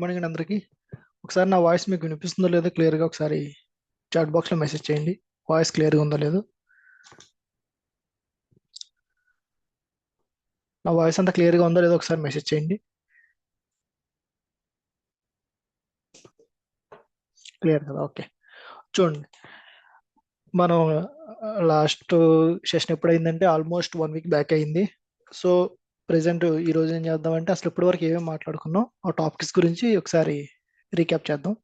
Morning అండి అందరికి. ఒకసారి నా వాయిస్ మీకు వినిపిస్తుందో లేదో క్లియర్గా ఒకసారి చాట్ బాక్స్లో మెసేజ్ చేయండి. వాయిస్ క్లియర్గా ఉందో లేదో. నా వాయిస్ అంతా క్లియర్గా ఉందో లేదో ఒకసారి మెసేజ్ చేయండి. క్లియర్ కదా? ఓకే. చూడండి, మనం లాస్ట్ సెషన్ ఎప్పుడైందంటే ఆల్మోస్ట్ 1 వీక్ బ్యాక్ అయింది. సో ప్రెసెంట్ ఈ రోజు ఏం చేద్దామంటే అసలు ఇప్పటి వరకు ఏమేమి మాట్లాడుకున్నాం ఆ టాపిక్స్ గురించి ఒకసారి రీక్యాప్ చేద్దాం.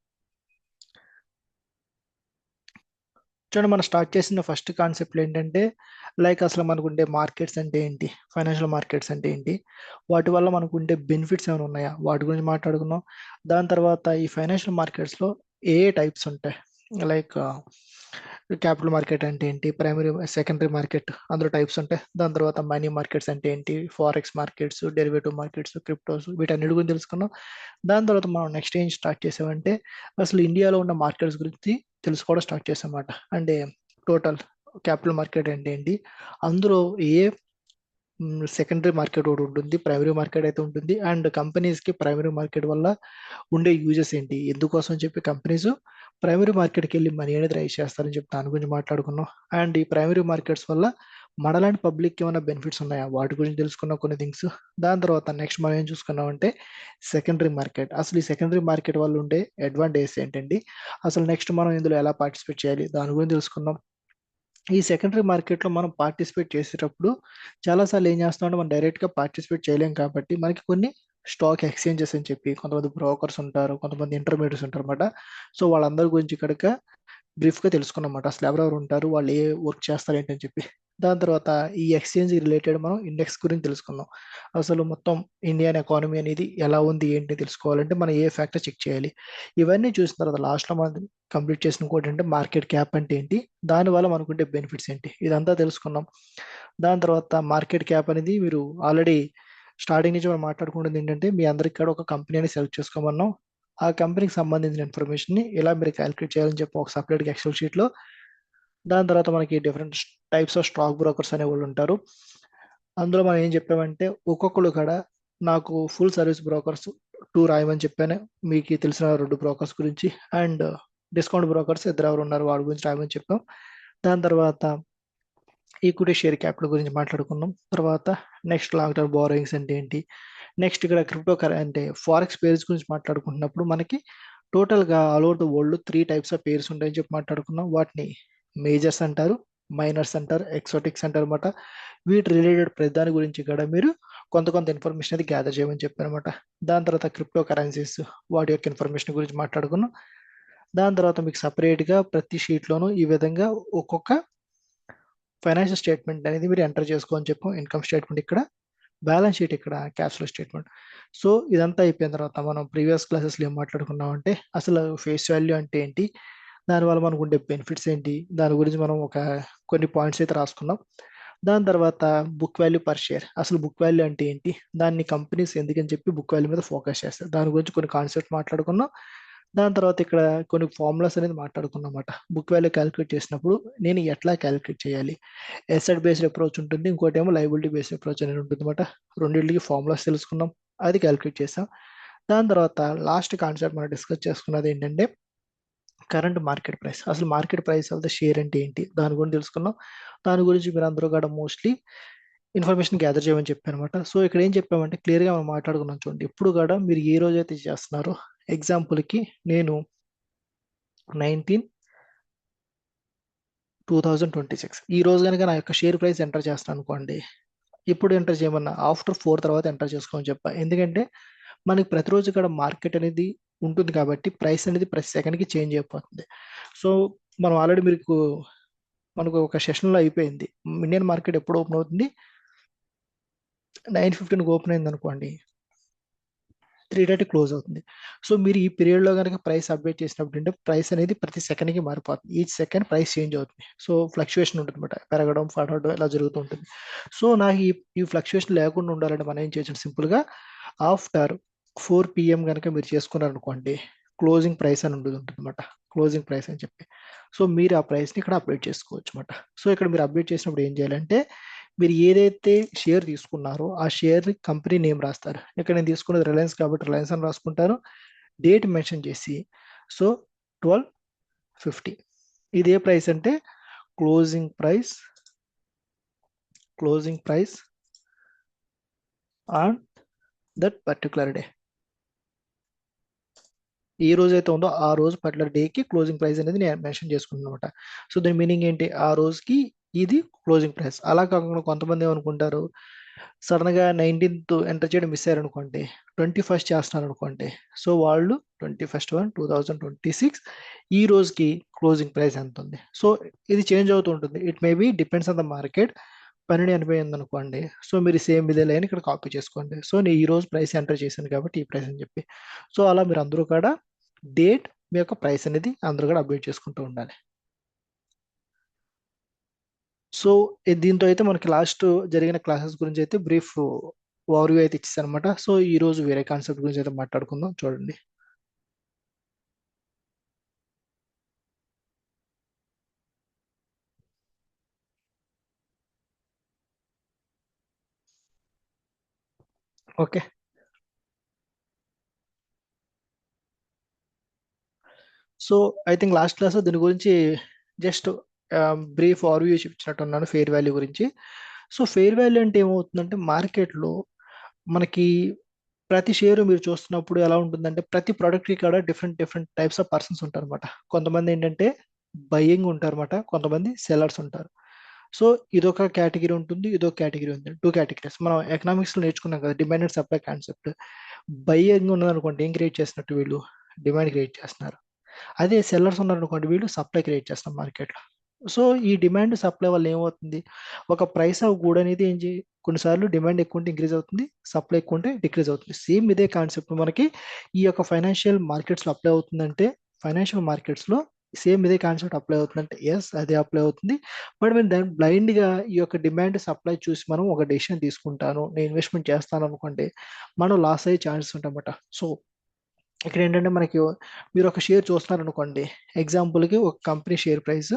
చూడండి, మనం స్టార్ట్ చేసిన ఫస్ట్ కాన్సెప్ట్ ఏంటంటే లైక్ అసలు మనకు ఉండే మార్కెట్స్ అంటే ఏంటి, ఫైనాన్షియల్ మార్కెట్స్ అంటే ఏంటి, వాటి వల్ల మనకు ఉండే బెనిఫిట్స్ ఏమైనా ఉన్నాయా వాటి గురించి మాట్లాడుకున్నాం. దాని తర్వాత ఈ ఫైనాన్షియల్ మార్కెట్స్లో ఏ ఏ టైప్స్ ఉంటాయి, లైక్ క్యాపిటల్ మార్కెట్ అంటే ఏంటి, ప్రైమరీ సెకండరీ మార్కెట్ అందులో టైప్స్ ఉంటాయి. దాని తర్వాత మనీ మార్కెట్స్ అంటే ఏంటి, forex markets, derivative markets, cryptos, వీటన్నిటి గురించి తెలుసుకున్నాం. దాని తర్వాత మనం నెక్స్ట్ ఏం స్టార్ట్ చేసామంటే అసలు ఇండియాలో ఉన్న మార్కెట్స్ గురించి తెలుసుకోవడం స్టార్ట్ చేసామన్నమాట. అంటే టోటల్ క్యాపిటల్ మార్కెట్ అంటే ఏంటి, అందులో ఏ సెకండరీ మార్కెట్ ఒకటి ఉంటుంది, ప్రైమరీ మార్కెట్ అయితే ఉంటుంది, అండ్ కంపెనీస్కి ప్రైమరీ మార్కెట్ వల్ల ఉండే యూజెస్ ఏంటి, ఎందుకోసం అని చెప్పి కంపెనీస్ ప్రైమరీ మార్కెట్కి వెళ్ళి మనీ అనేది రైజ్ చేస్తారని చెప్పి దాని గురించి మాట్లాడుకున్నాం. అండ్ ఈ ప్రైమరీ మార్కెట్స్ వల్ల మనలాంటి పబ్లిక్కి ఏమైనా బెనిఫిట్స్ ఉన్నాయా వాటి గురించి తెలుసుకున్న కొన్ని థింగ్స్. దాని తర్వాత నెక్స్ట్ మనం ఏం చూసుకున్నాం అంటే సెకండరీ మార్కెట్, అసలు ఈ సెకండరీ మార్కెట్ వల్ల ఉండే అడ్వాంటేజ్ ఏంటండి, అసలు నెక్స్ట్ మనం ఇందులో ఎలా పార్టిసిపేట్ చేయాలి దాని గురించి తెలుసుకున్నాం. ఈ సెకండరీ మార్కెట్లో మనం పార్టిసిపేట్ చేసేటప్పుడు చాలాసార్లు ఏం చేస్తామంటే మనం డైరెక్ట్గా పార్టిసిపేట్ చేయలేం కాబట్టి మనకి కొన్ని స్టాక్ ఎక్స్చేంజెస్ అని చెప్పి కొంతమంది బ్రోకర్స్ ఉంటారు, కొంతమంది ఇంటర్మీడియట్స్ ఉంటారు అన్నమాట. సో వాళ్ళందరి గురించి ఇక్కడ బ్రీఫ్గా తెలుసుకున్నమాట, అసలు ఎవరెవరు ఉంటారు, వాళ్ళు ఏ వర్క్ చేస్తారు ఏంటని చెప్పి. దాని తర్వాత ఈ ఎక్స్చేంజ్ రిలేటెడ్ మనం ఇండెక్స్ గురించి తెలుసుకుందాం. అసలు మొత్తం ఇండియన్ ఎకానమీ అనేది ఎలా ఉంది ఏంటి తెలుసుకోవాలంటే మనం ఏ ఫ్యాక్టర్ చెక్ చేయాలి. ఇవన్నీ చూసిన తర్వాత లాస్ట్లో మనం కంప్లీట్ చేసిన ఇంకోటి అంటే మార్కెట్ క్యాప్ అంటే ఏంటి, దానివల్ల మనకుంటే బెనిఫిట్స్ ఏంటి, ఇదంతా తెలుసుకున్నాం. దాని తర్వాత మార్కెట్ క్యాప్ అనేది మీరు ఆల్రెడీ స్టార్టింగ్ నుంచి మనం మాట్లాడుకుంటుంది ఏంటంటే మీ అందరికి కూడా ఒక కంపెనీని సెలెక్ట్ చేసుకోమన్నాం. ఆ కంపెనీకి సంబంధించిన ఇన్ఫర్మేషన్ని ఎలా మీరు క్యాలిక్యులేట్ చేయాలని చెప్పి ఒక సపరేట్గా ఎక్సెల్ షీట్లో. దాని తర్వాత మనకి different types of stock brokers అనే వాళ్ళు ఉంటారు. అందులో మనం ఏం చెప్పామంటే ఒక్కొక్కరు కూడా నాకు ఫుల్ సర్వీస్ బ్రోకర్స్ 2 రాయమని చెప్పాను, మీకు తెలిసిన 2 బ్రోకర్స్ గురించి. అండ్ డిస్కౌంట్ బ్రోకర్స్ ఇద్దరు ఎవరు ఉన్నారు వాడి గురించి రాయమని చెప్పాం. దాని తర్వాత ఈక్విటీ షేర్ క్యాపిటల్ గురించి మాట్లాడుకున్నాం. తర్వాత నెక్స్ట్ లాంగ్ టర్మ్ బారోయింగ్స్ అంటే ఏంటి, నెక్స్ట్ ఇక్కడ క్రిప్టో అంటే ఫారెక్స్ పేర్స్ గురించి మాట్లాడుకుంటున్నప్పుడు మనకి టోటల్గా all over the world 3 types of pairs ఉంటాయని చెప్పి మాట్లాడుకున్నాం. వాటిని మేజర్స్ అంటారు, మైనర్స్ అంటారు, ఎక్సోటిక్స్ అంటారు అనమాట. వీటి రిలేటెడ్ ప్రతి గురించి కూడా మీరు కొంత కొంత ఇన్ఫర్మేషన్ అయితే గ్యాదర్ చేయమని చెప్పారనమాట. దాని తర్వాత క్రిప్టో కరెన్సీస్ వాటి యొక్క ఇన్ఫర్మేషన్ గురించి మాట్లాడుకున్నాం. దాని తర్వాత మీకు సపరేట్గా ప్రతి షీట్లోనూ ఈ విధంగా ఒక్కొక్క ఫైనాన్షియల్ స్టేట్మెంట్ అనేది మీరు ఎంటర్ చేసుకోని చెప్పాం. ఇన్కమ్ స్టేట్మెంట్ ఇక్కడ, బ్యాలెన్స్ షీట్ ఇక్కడ, క్యాష్ ఫ్లో స్టేట్మెంట్. సో ఇదంతా అయిపోయిన తర్వాత మనం ప్రీవియస్ క్లాసెస్లో ఏం మాట్లాడుకున్నాం అంటే అసలు ఫేస్ వాల్యూ అంటే ఏంటి, దానివల్ల మనకు ఉండే బెనిఫిట్స్ ఏంటి, దాని గురించి మనం కొన్ని పాయింట్స్ అయితే రాసుకున్నాం. దాని తర్వాత బుక్ వాల్యూ పర్ షేర్, అసలు బుక్ వాల్యూ అంటే ఏంటి, దాన్ని కంపెనీస్ ఎందుకని చెప్పి బుక్ వాల్యూ మీద ఫోకస్ చేస్తారు, దాని గురించి కొన్ని కాన్సెప్ట్ మాట్లాడుకున్నాం. దాని తర్వాత ఇక్కడ కొన్ని ఫార్ములాస్ అనేది మాట్లాడుకున్నాం అన్నమాట. బుక్ వాల్యూ క్యాలిక్యులేట్ చేసినప్పుడు నేను ఎట్లా క్యాలిక్యులేట్ చేయాలి, ఎసెట్ బేస్డ్ అప్రోచ్ ఉంటుంది, ఇంకోటి ఏమో లైబిలిటీ బేస్డ్ అప్రోచ్ అనేది ఉంటుంది అనమాట. రెండింటికి ఫార్ములాస్ తెలుసుకున్నాం, అది క్యాలిక్యులేట్ చేసాం. దాని తర్వాత లాస్ట్ కాన్సెప్ట్ మనం డిస్కస్ చేసుకున్నది ఏంటంటే కరెంట్ మార్కెట్ ప్రైస్, అసలు market price of the share అంటే ఏంటి దాని గురించి తెలుసుకున్నాం. దాని గురించి మీరు అందరూ కూడా మోస్ట్లీ ఇన్ఫర్మేషన్ గ్యాదర్ చేయమని చెప్పాను అనమాట. సో ఇక్కడ ఏం చెప్పామంటే క్లియర్గా మనం మాట్లాడుకున్నాం. చూడండి, ఇప్పుడు కూడా మీరు ఏ రోజైతే చేస్తున్నారో, ఎగ్జాంపుల్కి నేను 19/2026 ఈ రోజు కనుక నా యొక్క షేర్ ప్రైస్ ఎంటర్ చేస్తాను అనుకోండి, ఇప్పుడు ఎంటర్ చేయమన్నా ఆఫ్టర్ 4 తర్వాత ఎంటర్ చేసుకోమని చెప్పా. ఎందుకంటే మనకి ప్రతిరోజు ఇక్కడ మార్కెట్ అనేది ఉంటుంది కాబట్టి ప్రైస్ అనేది ప్రతి సెకండ్కి చేంజ్ అయిపోతుంది. సో మనం ఆల్రెడీ మనకు ఒక సెషన్లో అయిపోయింది, ఇండియన్ మార్కెట్ ఎప్పుడు ఓపెన్ అవుతుంది, 9:15కి ఓపెన్ అయింది అనుకోండి, 3:30 క్లోజ్ అవుతుంది. సో మీరు ఈ పీరియడ్లో కనుక ప్రైస్ అప్డేట్ చేసినప్పుడు అంటే ప్రైస్ అనేది ప్రతి సెకండ్కి మారిపోతుంది, ఈచ్ సెకండ్ ప్రైస్ చేంజ్ అవుతుంది. సో ఫ్లక్చుయేషన్ ఉంటుంది అనమాట, పెరగడం పడడం ఇలా జరుగుతూ ఉంటుంది. సో నాకు ఈ ఫ్లక్చుయేషన్ లేకుండా ఉండాలంటే మనం ఏం చేయొచ్చు, సింపుల్గా ఆఫ్టర్ 4 PM కనుక మీరు చేసుకున్నారనుకోండి, క్లోజింగ్ ప్రైస్ అని ఉంటుంది అనమాట, క్లోజింగ్ ప్రైస్ అని చెప్పి. సో మీరు ఆ ప్రైస్ని ఇక్కడ అప్డేట్ చేసుకోవచ్చు అనమాట. సో ఇక్కడ మీరు అప్డేట్ చేసినప్పుడు ఏం చేయాలంటే మీరు ఏదైతే షేర్ తీసుకున్నారో ఆ షేర్ కంపెనీ నేమ్ రాస్తారు. ఇక్కడ నేను తీసుకున్నది రిలయన్స్ కాబట్టి రిలయన్స్ అని రాసుకుంటాను. డేట్ మెన్షన్ చేసి, సో 1250 ఇది ఏ ప్రైస్ అంటే closing price, closing price on that particular day. ఏ రోజు అయితే ఉందో ఆ రోజు పర్టికులర్ డేకి క్లోజింగ్ ప్రైస్ అనేది నేను మెన్షన్ చేసుకుంటున్నాను అనమాట. సో దాని మీనింగ్ ఏంటి, ఆ రోజుకి ఇది క్లోజింగ్ ప్రైస్. అలా కాకుండా కొంతమంది ఏమనుకుంటారు, సడన్ గా 19th ఎంటర్ చేయడం మిస్ అయ్యారు అనుకోండి, 21st చేస్తున్నారు అనుకోండి, సో వాళ్ళు 21/1/2026 ఈ రోజుకి క్లోజింగ్ ప్రైస్ ఎంత ఉంది. సో ఇది చేంజ్ అవుతూ ఉంటుంది, it may B depends on the market. 1280 అనుకోండి, సో మీరు సేమ్ ఇదే లైన్ ఇక్కడ కాపీ చేసుకోండి. సో నేను ఈ రోజు ప్రైస్ ఎంటర్ చేశాను కాబట్టి ఈ ప్రైస్ అని చెప్పి, సో అలా మీరు అందరూ కూడా డేట్ మీ యొక్క ప్రైస్ అనేది అందరూ కూడా అప్డేట్ చేసుకుంటూ ఉండాలి. సో దీంతో అయితే మనకి లాస్ట్ జరిగిన క్లాసెస్ గురించి అయితే బ్రీఫ్ ఓవర్వ్యూ అయితే ఇచ్చేసాను అనమాట. సో ఈ రోజు వేరే కాన్సెప్ట్ గురించి అయితే మాట్లాడుకుందాం, చూడండి. Okay, so I think last class దీని గురించి జస్ట్ బ్రీఫ్ ఓవర్వ్యూ ఇచ్చినట్టున్నాను ఫెయిర్ వాల్యూ గురించి. సో ఫెయిర్ వాల్యూ అంటే ఏమవుతుందంటే మార్కెట్లో మనకి ప్రతి షేరు మీరు చూస్తున్నప్పుడు ఎలా ఉంటుందంటే ప్రతి ప్రోడక్ట్కి కూడా different different types of persons ఉంటారు అనమాట. కొంతమంది ఏంటంటే బయ్యింగ్ ఉంటారు అనమాట, కొంతమంది సెల్లర్స్ ఉంటారు. సో ఇదొక కేటగిరీ ఉంటుంది, ఇదొక కేటగిరీ ఉంది, టూ కేటగిరీస్. మనం ఎకనామిక్స్ లో నేర్చుకున్నాం కదా, demand and supply concept. Buying ఉన్నదనుకోండి, ఏం క్రియేట్ చేసినట్టు వీళ్ళు డిమాండ్ క్రియేట్ చేస్తున్నారు. అదే సెల్లర్స్ ఉన్నారనుకోండి, వీళ్ళు సప్లై క్రియేట్ చేస్తున్నారు మార్కెట్లో. సో ఈ డిమాండ్ సప్లై వల్ల ఏమవుతుంది, ఒక ప్రైస్ ఆఫ్ గుడ్ అనేది కొన్నిసార్లు డిమాండ్ ఎక్కువ ఉంటే ఇంక్రీజ్ అవుతుంది, సప్లై ఎక్కువ ఉంటే డిక్రీజ్ అవుతుంది. సేమ్ ఇదే కాన్సెప్ట్ మనకి ఈ యొక్క ఫైనాన్షియల్ మార్కెట్స్లో అప్లై అవుతుందంటే, ఫైనాన్షియల్ మార్కెట్స్లో సేమ్ ఇదే కాన్సెప్ట్ అప్లై అవుతుందంటే ఎస్ అదే అప్లై అవుతుంది. బట్ మేము దాన్ని బ్లైండ్గా ఈ యొక్క డిమాండ్ సప్లై చూసి మనం ఒక డెసిషన్ తీసుకుంటాను, నేను ఇన్వెస్ట్మెంట్ చేస్తాను అనుకోండి, మనం లాస్ అయ్యే ఛాన్సెస్ ఉంటాయన్నమాట. సో ఇక్కడ ఏంటంటే మనకి మీరు ఒక షేర్ చూస్తున్నారు అనుకోండి, ఎగ్జాంపుల్కి ఒక కంపెనీ షేర్ ప్రైస్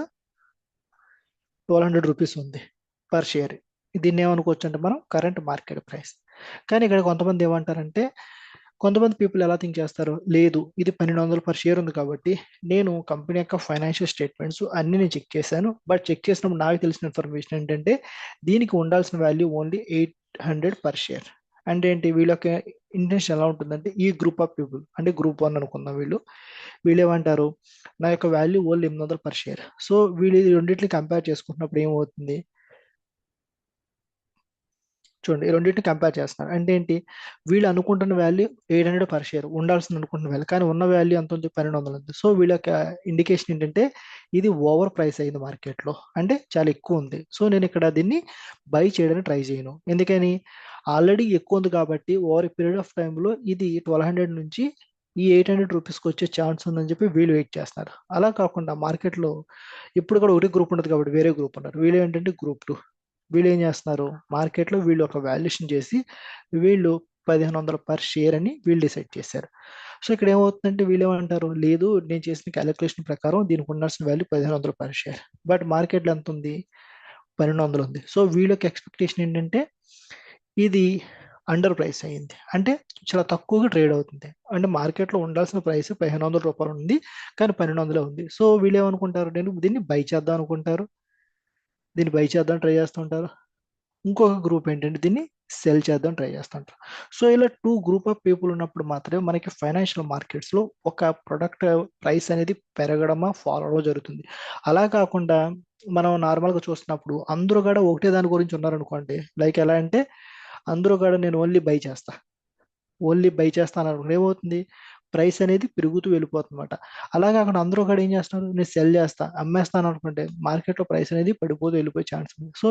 1200 రూపీస్ ఉంది పర్ షేర్. దీన్ని ఏమనుకోవచ్చు అంటే మనం కరెంట్ మార్కెట్ ప్రైస్. కానీ ఇక్కడ కొంతమంది ఏమంటారంటే, కొంతమంది పీపుల్ ఎలా థింక్ చేస్తారు, లేదు ఇది 1200 పర్ షేర్ ఉంది కాబట్టి నేను కంపెనీ యొక్క ఫైనాన్షియల్ స్టేట్మెంట్స్ అన్ని నేను చెక్ చేశాను, బట్ చెక్ చేసినప్పుడు నాకు తెలిసిన ఇన్ఫర్మేషన్ ఏంటంటే దీనికి ఉండాల్సిన వాల్యూ ఓన్లీ 800 పర్ షేర్. అంటే ఏంటి, వీళ్ళ యొక్క ఇంటెన్షన్ ఎలా ఉంటుందంటే, ఈ గ్రూప్ ఆఫ్ పీపుల్ అంటే గ్రూప్ 1 అనుకుందాం, వీళ్ళు ఏమంటారు, నా యొక్క value only 800 per share. So వీళ్ళు ఈ రెండింటిని కంపేర్ చేసుకున్నప్పుడు ఏమవుతుంది, చూడండి ఈ రెండింటిని కంపేర్ చేస్తున్నారు అంటే ఏంటి, వీళ్ళు అనుకుంటున్న వాల్యూ 800 పర్ షేర్ ఉండాల్సింది అనుకుంటున్న వాల్యూ, కానీ ఉన్న వాల్యూ ఎంత ఉంది, 1200 ఉంది. సో వీళ్ళ యొక్క ఇండికేషన్ ఏంటంటే ఇది ఓవర్ ప్రైస్ అయింది మార్కెట్లో, అంటే చాలా ఎక్కువ ఉంది. సో నేను ఇక్కడ దీన్ని బై చేయడానికి ట్రై చేయను, ఎందుకని ఆల్రెడీ ఎక్కువ ఉంది కాబట్టి ఓవర్ పీరియడ్ ఆఫ్ టైంలో ఇది 1200 నుంచి ఈ 800 రూపీస్కి వచ్చే ఛాన్స్ ఉందని చెప్పి వీళ్ళు వెయిట్ చేస్తున్నారు. అలా కాకుండా మార్కెట్లో ఇప్పుడు కూడా ఒకటి గ్రూప్ ఉండదు కాబట్టి వేరే గ్రూప్ ఉన్నారు, వీళ్ళు ఏంటంటే గ్రూప్ 2. వీళ్ళు ఏం చేస్తున్నారు, మార్కెట్లో వీళ్ళు ఒక వాల్యుయేషన్ చేసి వీళ్ళు 1500 పర్ షేర్ అని వీళ్ళు డిసైడ్ చేశారు. సో ఇక్కడ ఏమవుతుందంటే వీళ్ళు ఏమంటారు, లేదు నేను చేసిన క్యాలిక్యులేషన్ ప్రకారం దీనికి ఉండాల్సిన వాల్యూ 1500 పర్ షేర్, బట్ మార్కెట్లో ఎంత ఉంది, 1200 ఉంది. సో వీళ్ళకి ఎక్స్పెక్టేషన్ ఏంటంటే ఇది అండర్ ప్రైస్ అయ్యింది, అంటే చాలా తక్కువగా ట్రేడ్ అవుతుంది, అంటే మార్కెట్లో ఉండాల్సిన ప్రైస్ 1500 రూపాయలు ఉంది కానీ 1200 ఉంది. సో వీళ్ళు ఏమనుకుంటారు, నేను దీన్ని బై చేద్దాం అనుకుంటారు, దీన్ని బై చేద్దాం ట్రై చేస్తుంటారు. ఇంకొక గ్రూప్ ఏంటంటే దీన్ని సెల్ చేద్దాం ట్రై చేస్తుంటారు. సో ఇలా టూ గ్రూప్ ఆఫ్ పీపుల్ ఉన్నప్పుడు మాత్రమే మనకి ఫైనాన్షియల్ మార్కెట్స్లో ఒక ప్రొడక్ట్ ప్రైస్ అనేది పెరగడమా ఫాల్ అవడం జరుగుతుంది. అలా కాకుండా మనం నార్మల్గా చూస్తున్నప్పుడు అందరూ కూడా ఒకటే దాని గురించి ఉన్నారనుకోండి, లైక్ ఎలా అంటే అందరూ కూడా నేను ఓన్లీ బై చేస్తాను అనుకుంటే ఏమవుతుంది, ప్రైస్ అనేది పెరుగుతూ వెళ్ళిపోతుందన్నమాట. అలా కాకుండా అందరూ కూడా ఏం చేస్తున్నారు, నేను సెల్ చేస్తా అమ్మేస్తాను అనుకుంటే మార్కెట్లో ప్రైస్ అనేది పడిపోతూ వెళ్ళిపోయే ఛాన్స్ ఉంది. సో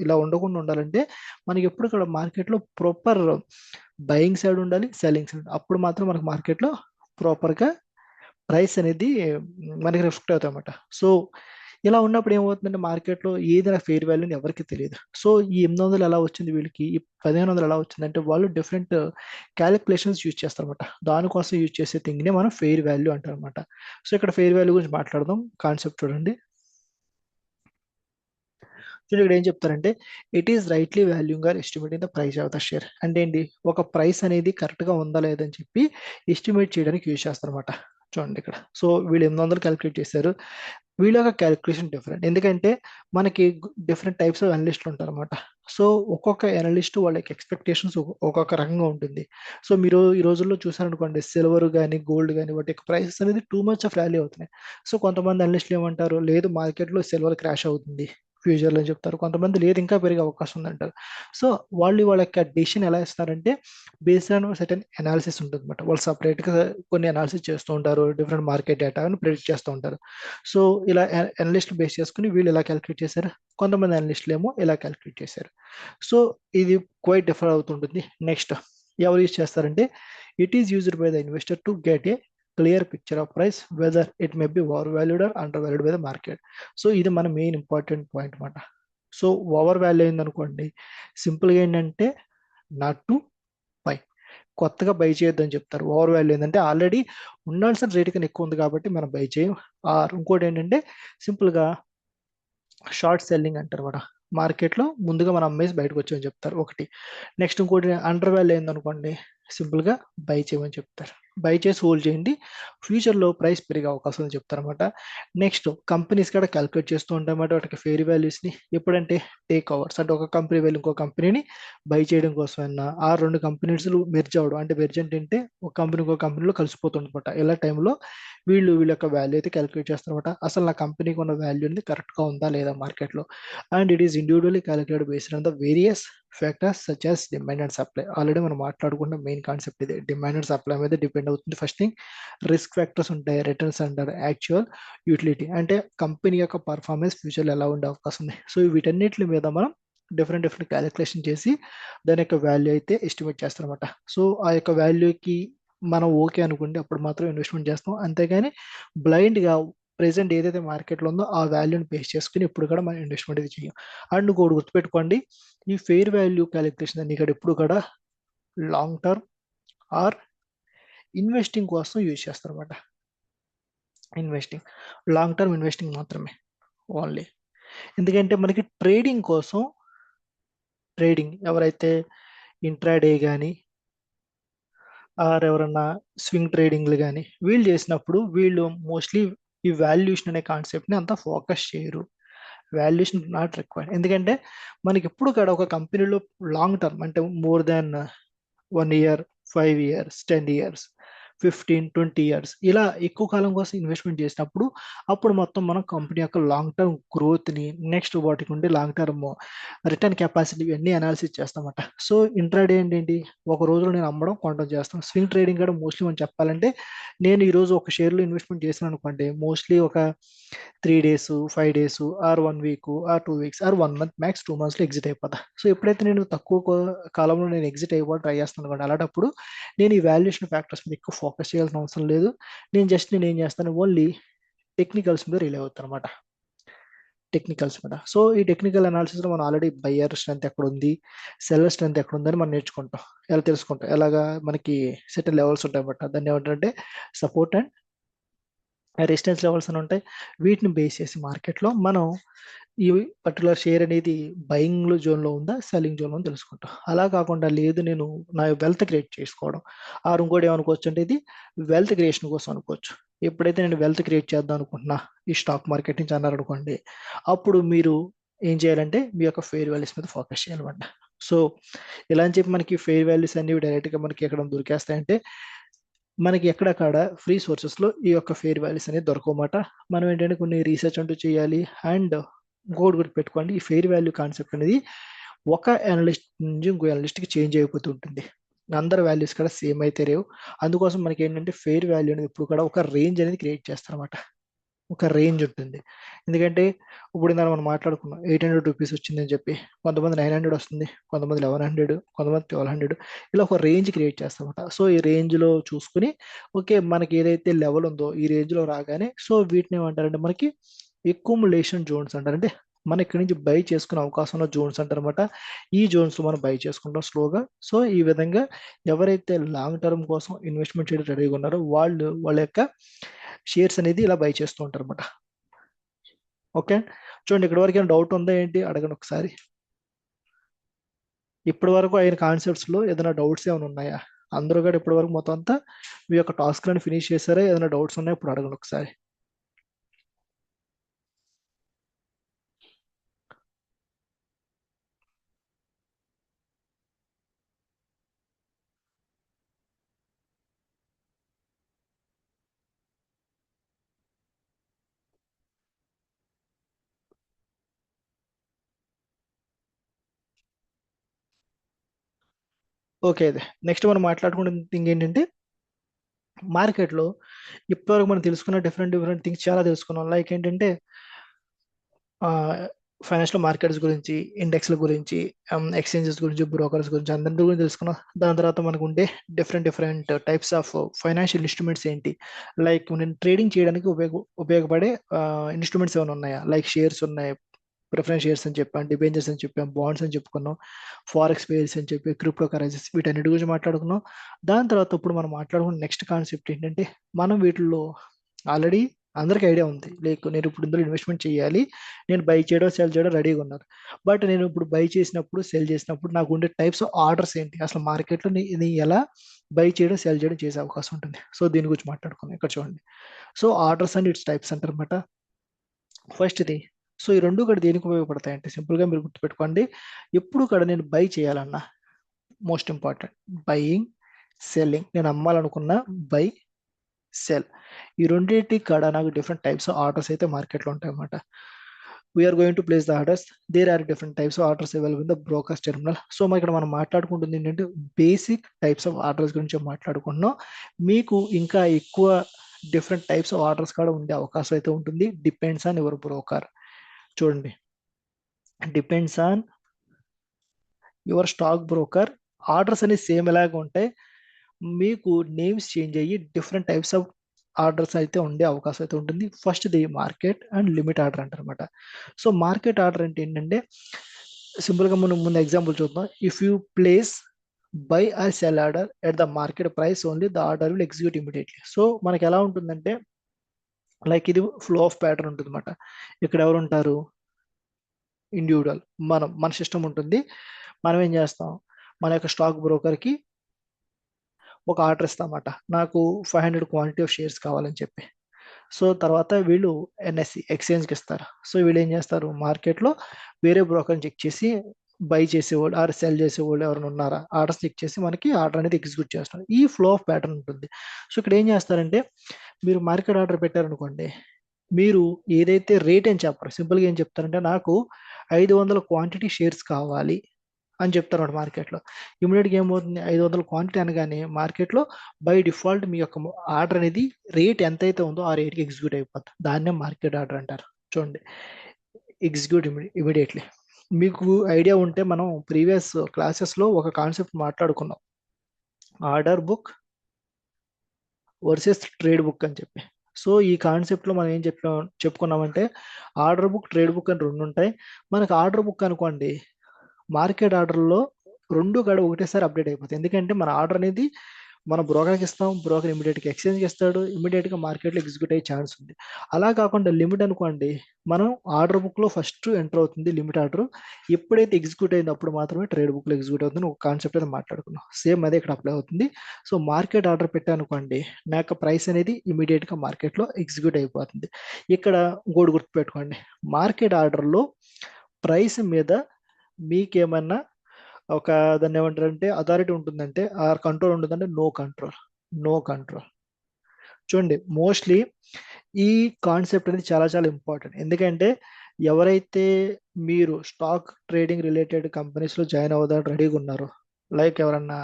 ఇలా ఉండకుండా ఉండాలంటే మనకి ఎప్పుడు కూడా మార్కెట్లో ప్రాపర్ బయింగ్ సైడ్ ఉండాలి, సెల్లింగ్ సైడ్, అప్పుడు మాత్రం మనకి మార్కెట్లో ప్రాపర్గా ప్రైస్ అనేది మనకి రిఫ్లెక్ట్ అవుతాయి అన్నమాట. సో ఇలా ఉన్నప్పుడు ఏమవుతుందంటే మార్కెట్లో ఏదైనా ఫెయిర్ వాల్యూ అని ఎవరికి తెలియదు. సో ఈ 800 ఎలా వచ్చింది వీళ్ళకి, ఈ 1500 ఎలా వచ్చిందంటే వాళ్ళు డిఫరెంట్ క్యాలిక్యులేషన్స్ యూజ్ చేస్తారన్నమాట. దానికోసం యూజ్ చేసే థింగ్నే మనం ఫెయిర్ వాల్యూ అంటారు అనమాట. సో ఇక్కడ ఫెయిర్ వాల్యూ గురించి మాట్లాడదాం, కాన్సెప్ట్ చూడండి. చూడండి ఇక్కడ ఏం చెప్తారంటే it is rightly valuing or estimating the price of the share. అంటే ఏంటి, ఒక ప్రైస్ అనేది కరెక్ట్ గా ఉందా లేదని చెప్పి ఎస్టిమేట్ చేయడానికి యూజ్ చేస్తారన్నమాట. చూడండి ఇక్కడ, సో వీళ్ళు 800 క్యాలిక్యులేట్ చేశారు. వీళ్ళ యొక్క క్యాలిక్యులేషన్ డిఫరెంట్, ఎందుకంటే మనకి డిఫరెంట్ టైప్స్ ఆఫ్ అనలిస్టులు ఉంటారు అనమాట. సో ఒక్కొక్క అనలిస్ట్ వాళ్ళ యొక్క ఎక్స్పెక్టేషన్స్ ఒక్కొక్క రకంగా ఉంటుంది. సో మీరు ఈ రోజుల్లో చూసారనుకోండి, సిల్వర్ కానీ గోల్డ్ కానీ వాటి యొక్క ప్రైసెస్ అనేది టూ మచ్ ఆఫ్ ర్యాలీ అవుతున్నాయి. సో కొంతమంది అనలిస్టులు ఏమంటారు, లేదు మార్కెట్లో సిల్వర్ క్రాష్ అవుతుంది ఫ్యూచర్లో అని చెప్తారు. కొంతమంది లేదు ఇంకా పెరిగే అవకాశం ఉందంటారు. సో వాళ్ళు వాళ్ళ యొక్క డెసిషన్ ఎలా ఇస్తారంటే బేస్డ్ ఆన్ సర్టెన్ అనాలిసిస్ ఉంటుంది అనమాట. వాళ్ళు సపరేట్గా కొన్ని అనాలిసిస్ చేస్తూ ఉంటారు, డిఫరెంట్ మార్కెట్ డేటా అని ప్రిడిక్ట్ చేస్తూ ఉంటారు. సో ఇలా అనలిస్టులు బేస్ చేసుకుని వీళ్ళు ఎలా క్యాలిక్యులేట్ చేశారు, కొంతమంది అనలిస్టులు ఏమో ఎలా క్యాలిక్యులేట్ చేశారు. సో ఇది క్వైట్ డిఫర్ అవుతుంటుంది. నెక్స్ట్ ఎవరు యూజ్ చేస్తారంటే it is used by the investor to get a clear picture of price whether it may be over valued or under valued by the market. So ఇది మన main important point అనమాట. So over value అయిందనుకోండి, సింపుల్గా ఏంటంటే not to buy, కొత్తగా buy చేయొద్దని చెప్తారు. Over value ఏంటంటే ఆల్రెడీ ఉండాల్సిన రేట్ కన్నా ఎక్కువ ఉంది కాబట్టి మనం బై చేయం. ఆర్ ఇంకోటి ఏంటంటే సింపుల్గా షార్ట్ సెల్లింగ్ అంటారు కూడా, మార్కెట్లో ముందుగా మనం అమ్మేసి బయటకు వచ్చామని చెప్తారు ఒకటి. నెక్స్ట్ ఇంకోటి అండర్ వాల్యూ అయిందనుకోండి, సింపుల్గా బై చేయమని చెప్తారు. బై చేసి హోల్డ్ చేయండి, ఫ్యూచర్లో ప్రైస్ పెరిగే అవకాశం ఉందని చెప్తారన్నమాట. నెక్స్ట్ కంపెనీస్ కూడా క్యాలిక్యులేట్ చేస్తూ ఉంటామన్నమాట వాటికి ఫెయిర్ వాల్యూస్ని. ఎప్పుడంటే టేక్ ఓవర్స్, అంటే ఒక కంపెనీ వెళ్ళి ఇంకో కంపెనీని బై చేయడం కోసమైనా, ఆ రెండు కంపెనీస్ మెర్జ్ అవడం, అంటే మెర్జ్ అంటే ఒక కంపెనీ ఇంకో కంపెనీలో కలిసిపోతుందన్నమాట. ఇలా టైంలో వీళ్ళ యొక్క వాల్యూ అయితే క్యాలిక్యులేట్ చేస్తారన్నమాట. అసలు నా కంపెనీకి ఉన్న వాల్యూ అనేది కరెక్ట్గా ఉందా లేదా మార్కెట్లో. And it is individually calculate based on the various factors such as demand and supply. Already మనం మాట్లాడుకున్న మెయిన్ కాన్సెప్ట్ ఇదే, డిమాండ్ అండ్ సప్లై మీద డిపెండ్ అవుతుంది. ఫస్ట్ థింగ్ రిస్క్ ఫ్యాక్టర్స్ ఉంటాయి, రిటర్న్స్ అంటారు, యాక్చువల్ యూటిలిటీ అంటే కంపెనీ యొక్క పర్ఫార్మెన్స్ ఫ్యూచర్లో ఎలా ఉండే అవకాశం ఉంది. సో వీటన్నిటి మీద మనం డిఫరెంట్ డిఫరెంట్ క్యాలిక్యులేషన్ చేసి దాని యొక్క వాల్యూ అయితే ఎస్టిమేట్ చేస్తారనమాట. సో ఆ యొక్క వాల్యూకి మనం ఓకే అనుకుంటే అప్పుడు మాత్రం ఇన్వెస్ట్మెంట్ చేస్తాం, అంతేగాని బ్లైండ్గా ప్రెసెంట్ ఏదైతే మార్కెట్లో ఉందో ఆ వాల్యూని బేస్ చేసుకుని ఇప్పుడు కూడా మనం ఇన్వెస్ట్మెంట్ ఇది చేయం. అండ్ ఇంకోటి గుర్తుపెట్టుకోండి, ఈ ఫెయిర్ వాల్యూ క్యాలిక్యులేషన్ అన్ని ఇక్కడ ఎప్పుడు కూడా లాంగ్ టర్మ్ ఆర్ ఇన్వెస్టింగ్ కోసం యూజ్ చేస్తారన్నమాట. ఇన్వెస్టింగ్, లాంగ్ టర్మ్ ఇన్వెస్టింగ్ మాత్రమే ఓన్లీ. ఎందుకంటే మనకి ట్రేడింగ్ కోసం, ట్రేడింగ్ ఎవరైతే ఇంట్రాడే కానీ ఆర్ ఎవరన్నా స్వింగ్ ట్రేడింగ్లు కానీ వీళ్ళు చేసినప్పుడు వీళ్ళు మోస్ట్లీ ఈ వాల్యూషన్ అనే కాన్సెప్ట్ని అంతా ఫోకస్ చేయరు. వాల్యూషన్ నాట్ రిక్వైర్డ్, ఎందుకంటే మనకి ఎప్పుడు కూడా ఒక కంపెనీలో లాంగ్ టర్మ్ అంటే more than 1 year, 5 years, 10 years, 15-20 years ఇలా ఎక్కువ కాలం కోసం ఇన్వెస్ట్మెంట్ చేసినప్పుడు అప్పుడు మొత్తం మనం కంపెనీ యొక్క లాంగ్ టర్మ్ గ్రోత్ని, నెక్స్ట్ వాటికి ఉండే లాంగ్ టర్మ్ రిటర్న్ కెపాసిటీ ఇవన్నీ అనాలిసిస్ చేస్తామట. సో ఇంట్రాడే ఏంటి, ఒక రోజులో నేను అమ్మడం కొనడం చేస్తాను. స్వింగ్ ట్రేడింగ్ కూడా మోస్ట్లీ మనం చెప్పాలంటే నేను ఈరోజు ఒక షేర్లో ఇన్వెస్ట్మెంట్ చేశాను అనుకోండి, మోస్ట్లీ ఒక 3 days, 5 days, or 1 week, or 2 weeks, or 1 month, max 2 monthsలో ఎగ్జిట్ అయిపోతా. సో ఎప్పుడైతే నేను తక్కువ కాలంలో నేను ఎగ్జిట్ అయిపోవడం ట్రై చేస్తాను అనుకోండి, అలాంటప్పుడు నేను ఈ వాల్యుయేషన్ ఫ్యాక్టర్స్ మీద ఎక్కువ ఫోకస్ చేయాల్సిన అవసరం లేదు. నేను ఏం చేస్తాను, ఓన్లీ టెక్నికల్స్ మీద రిలే అవుతాను అనమాట. టెక్నికల్స్ మీద. సో ఈ టెక్నికల్ అనాలిసిస్లో మనం ఆల్రెడీ బయ్యర్ స్ట్రెంత్ ఎక్కడ ఉంది, సెల్లర్ స్ట్రెంత్ ఎక్కడ ఉందని మనం నేర్చుకుంటాం, ఎలా తెలుసుకుంటాం, ఎలాగా మనకి సెటిల్ లెవెల్స్ ఉంటాయి అన్నమాట. దాన్ని ఏమంటారంటే సపోర్ట్ అండ్ రెసిస్టెన్స్ లెవెల్స్ అని ఉంటాయి. వీటిని బేస్ చేసి మార్కెట్లో మనం ఈ పర్టికులర్ షేర్ అనేది బయింగ్ జోన్లో ఉందా, సెల్లింగ్ జోన్లో ఉందా తెలుసుకుంటాం. అలా కాకుండా లేదు నేను నా వెల్త్ క్రియేట్ చేసుకోవడం, ఆ ఇంకోటి ఏమనుకోవచ్చు అంటే ఇది వెల్త్ క్రియేషన్ కోసం అనుకోవచ్చు. ఎప్పుడైతే నేను వెల్త్ క్రియేట్ చేద్దాం అనుకుంటున్నా ఈ స్టాక్ మార్కెట్ నుంచి అన్నారు అనుకోండి, అప్పుడు మీరు ఏం చేయాలంటే మీ యొక్క ఫెయిర్ వాల్యూస్ మీద ఫోకస్ చేయాలన్నమాట. సో ఇలా అని చెప్పి మనకి ఫెయిర్ వాల్యూస్ అనేవి డైరెక్ట్గా మనకి ఎక్కడ దొరికేస్తాయంటే మనకి ఎక్కడక్కడ ఫ్రీ సోర్సెస్లో ఈ యొక్క ఫెయిర్ వాల్యూస్ అనేది దొరకమాట. మనం ఏంటంటే కొన్ని రీసెర్చ్ అంటూ చేయాలి. అండ్ ఇంకోటి గుర్తు పెట్టుకోండి, ఈ ఫెయిర్ వాల్యూ కాన్సెప్ట్ అనేది ఒక అనలిస్ట్ నుంచి ఇంకో అనలిస్ట్కి చేంజ్ అయిపోతూ ఉంటుంది. అందరు వాల్యూస్ కూడా సేమ్ అయితే లేవు. అందుకోసం మనకి ఏంటంటే ఫెయిర్ వాల్యూ అనేది ఇప్పుడు కూడా ఒక రేంజ్ అనేది క్రియేట్ చేస్తారన్నమాట. ఒక రేంజ్ ఉంటుంది. ఎందుకంటే ఇప్పుడు ఇందాక మనం మాట్లాడుకున్నాం 800 రూపీస్ వచ్చిందని చెప్పి, కొంతమంది 900 వస్తుంది, కొంతమంది 1100, కొంతమంది 1200, ఇలా ఒక రేంజ్ క్రియేట్ చేస్తామన్నమాట. సో ఈ రేంజ్లో చూసుకుని ఓకే మనకి ఏదైతే లెవెల్ ఉందో ఈ రేంజ్లో రాగానే, సో వీటిని ఏమంటారంటే మనకి ఎక్యుములేషన్ జోన్స్ అంటారు. అంటే మన ఇక్కడి నుంచి బై చేసుకునే అవకాశం ఉన్న జోన్స్ అంటారనమాట. ఈ జోన్స్ మనం బై చేసుకుంటాం స్లోగా. సో ఈ విధంగా ఎవరైతే లాంగ్ టర్మ్ కోసం ఇన్వెస్ట్మెంట్ చేయడం రెడీగా ఉన్నారో వాళ్ళ యొక్క షేర్స్ అనేది ఇలా బై చేస్తూ ఉంటారు అనమాట. ఓకే, చూడండి ఇక్కడ వరకు ఏమైనా డౌట్ ఉందా ఏంటి అడగండి ఒకసారి. ఇప్పటి వరకు అయిన కాన్సెప్ట్స్ లో ఏదైనా డౌట్స్ ఏమైనా ఉన్నాయా? అందరూ కూడా ఇప్పటి వరకు మొత్తం అంతా మీ యొక్క టాస్క్ లను ఫినిష్ చేశారా? ఏదైనా డౌట్స్ ఉన్నాయా ఇప్పుడు అడగండి ఒకసారి. ఓకే, అయితే నెక్స్ట్ మనం మాట్లాడుకునే థింగ్ ఏంటంటే మార్కెట్లో ఇప్పటివరకు మనం తెలుసుకున్న డిఫరెంట్ డిఫరెంట్ థింగ్స్ చాలా తెలుసుకున్నాం. లైక్ ఏంటంటే ఫైనాన్షియల్ మార్కెట్స్ గురించి, ఇండెక్స్ల గురించి, ఎక్స్చేంజెస్ గురించి, బ్రోకర్స్ గురించి అందరి గురించి తెలుసుకున్నాం. దాని తర్వాత మనకు ఉండే different different types of financial instruments ఏంటి, లైక్ నేను ట్రేడింగ్ చేయడానికి ఉపయోగపడే ఇన్స్ట్రుమెంట్స్ ఏమైనా ఉన్నాయా? లైక్ షేర్స్ ఉన్నాయి, ప్రిఫరెన్స్ షేర్స్ అని చెప్పాం, డిబెంచర్స్ అని చెప్పాం, బాండ్స్ అని చెప్పుకున్నాం, ఫారెక్స్ పేర్స్ అని చెప్పి, క్రిప్టో కరెన్సీస్, వీటన్నిటి గురించి మాట్లాడుకున్నాం. దాని తర్వాత ఇప్పుడు మనం మాట్లాడుకున్న నెక్స్ట్ కాన్సెప్ట్ ఏంటంటే మనం వీటిల్లో ఆల్రెడీ అందరికీ ఐడియా ఉంది, లైక్ నేను ఇప్పుడు ఇందులో ఇన్వెస్ట్మెంట్ చేయాలి, నేను బై చేయడం సెల్ చేయడం రెడీగా ఉన్నారు. బట్ నేను ఇప్పుడు బై చేసినప్పుడు సెల్ చేసినప్పుడు నాకు ఉండే టైప్స్ ఆఫ్ ఆర్డర్స్ ఏంటి, అసలు మార్కెట్లో నీ ఎలా బై చేయడం సెల్ చేయడం చేసే అవకాశం ఉంటుంది. సో దీని గురించి మాట్లాడుకుందాం. ఇక్కడ చూడండి, so orders and its types అంటారన్నమాట. ఫస్ట్ ఇది, సో ఈ రెండు కూడా దేనికి ఉపయోగపడతాయంటే సింపుల్గా మీరు గుర్తుపెట్టుకోండి, ఎప్పుడు కూడా నేను బై చేయాలన్నా మోస్ట్ ఇంపార్టెంట్ బయింగ్, సెల్లింగ్, నేను అమ్మాలనుకున్న బై, సెల్, ఈ రెండింటి కాడ నాకు డిఫరెంట్ టైప్స్ ఆఫ్ ఆర్డర్స్ అయితే మార్కెట్లో ఉంటాయి అన్నమాట. We are going to place the orders, there are different types of orders available in the brokers terminal. So ఇక్కడ మనం మాట్లాడుకుంటుంది ఏంటంటే బేసిక్ టైప్స్ ఆఫ్ ఆర్డర్స్ గురించి మాట్లాడుకుంటున్నాం. మీకు ఇంకా ఎక్కువ డిఫరెంట్ టైప్స్ ఆఫ్ ఆర్డర్స్ కూడా ఉండే అవకాశం అయితే ఉంటుంది, డిపెండ్స్ ఆన్ యువర్ బ్రోకర్. చూడండి, depends on your stock broker, orders అనేవి సేమ్ ఎలాగ ఉంటాయి, మీకు నేమ్స్ చేంజ్ అయ్యి డిఫరెంట్ టైప్స్ ఆఫ్ ఆర్డర్స్ అయితే ఉండే అవకాశం అయితే ఉంటుంది. First the market and limit order అంటారనమాట. సో మార్కెట్ ఆర్డర్ అంటే ఏంటంటే సింపుల్గా మనం ముందు ఎగ్జాంపుల్ చూద్దాం. If you place buy or sell order at the market price only the order will execute immediately. So మనకి ఎలా ఉంటుందంటే లైక్ ఇది ఫ్లో ఆఫ్ ప్యాటర్న్ ఉంటుంది అనమాట. ఇక్కడ ఎవరు ఉంటారు, ఇండివిజువల్, మన సిస్టమ్ ఉంటుంది. మనం ఏం చేస్తాం, మన యొక్క స్టాక్ బ్రోకర్కి ఒక ఆర్డర్ ఇస్తామన్నమాట, నాకు 500 క్వాంటిటీ ఆఫ్ షేర్స్ కావాలని చెప్పి. సో తర్వాత వీళ్ళు ఎన్ఎస్సి ఎక్స్చేంజ్కి ఇస్తారు. సో వీళ్ళు ఏం చేస్తారు, మార్కెట్లో వేరే బ్రోకర్ని చెక్ చేసి బై చేసేవాళ్ళు ఆర్ సెల్ చేసేవాళ్ళు ఎవరైనా ఉన్నారా, ఆర్డర్స్ చెక్ చేసి మనకి ఆర్డర్ అనేది ఎగ్జిక్యూట్ చేస్తారు. ఈ ఫ్లో ఆఫ్ ప్యాటర్న్ ఉంటుంది. సో ఇక్కడ ఏం చేస్తారంటే మీరు మార్కెట్ ఆర్డర్ పెట్టారనుకోండి, మీరు ఏదైతే రేట్ అని చెప్పరు, సింపుల్గా ఏం చెప్తారంటే నాకు 500 క్వాంటిటీ షేర్స్ కావాలి అని చెప్తారు అన్నమాట మార్కెట్లో. ఇమీడియట్గా ఏమవుతుంది, 500 క్వాంటిటీ అనగానే మార్కెట్లో బై డిఫాల్ట్ మీ యొక్క ఆర్డర్ అనేది రేట్ ఎంతైతే ఉందో ఆ రేట్కి ఎగ్జిక్యూట్ అయిపోతుంది. దాన్నే మార్కెట్ ఆర్డర్ అంటారు. చూడండి, ఎగ్జిక్యూట్ ఇమీడియట్లీ. మీకు ఐడియా ఉంటే మనం ప్రీవియస్ క్లాసెస్లో ఒక కాన్సెప్ట్ మాట్లాడుకున్నాం, order book versus trade book అని చెప్పి. సో ఈ కాన్సెప్ట్లో మనం ఏం చెప్పుకున్నామంటే ఆర్డర్ బుక్, ట్రేడ్ బుక్ అని రెండు ఉంటాయి. మనకు ఆర్డర్ బుక్ అనుకోండి, మార్కెట్ ఆర్డర్లో రెండు కూడా ఒకటేసారి అప్డేట్ అయిపోతాయి. ఎందుకంటే మన ఆర్డర్ అనేది మన బ్రోకర్కి ఇస్తాం, బ్రోకర్ ఇమీడియట్గా ఎక్స్చేంజ్కి ఇస్తాడు, ఇమీడియట్గా మార్కెట్లో ఎగ్జిక్యూట్ అయ్యే ఛాన్స్ ఉంది. అలా కాకుండా లిమిట్ అనుకోండి, మనం ఆర్డర్ బుక్లో ఫస్ట్ ఎంటర్ అవుతుంది లిమిట్ ఆర్డర్, ఎప్పుడైతే ఎగ్జిక్యూట్ అయిందో అప్పుడు మాత్రమే ట్రేడ్ బుక్లో ఎగ్జిక్యూట్ అవుతుంది. ఒక కాన్సెప్ట్ అయితే మాట్లాడుకున్నాం, సేమ్ అదే ఇక్కడ అప్లై అవుతుంది. సో మార్కెట్ ఆర్డర్ పెట్టానుకోండి, నా యొక్క ప్రైస్ అనేది ఇమీడియట్గా మార్కెట్లో ఎగ్జిక్యూట్ అయిపోతుంది. ఇక్కడ ఇంకోటి గుర్తుపెట్టుకోండి, మార్కెట్ ఆర్డర్లో ప్రైస్ మీద మీకేమన్నా ఒక దాన్ని ఏమంటారంటే అథారిటీ ఉంటుందంటే ఆర్ కంట్రోల్ ఉంటుందంటే నో కంట్రోల్, నో కంట్రోల్. చూడండి మోస్ట్లీ ఈ కాన్సెప్ట్ అనేది చాలా చాలా ఇంపార్టెంట్. ఎందుకంటే ఎవరైతే మీరు స్టాక్ ట్రేడింగ్ రిలేటెడ్ కంపెనీస్లో జాయిన్ అవ్వడానికి రెడీగా ఉన్నారో, లైక్ ఎవరన్నా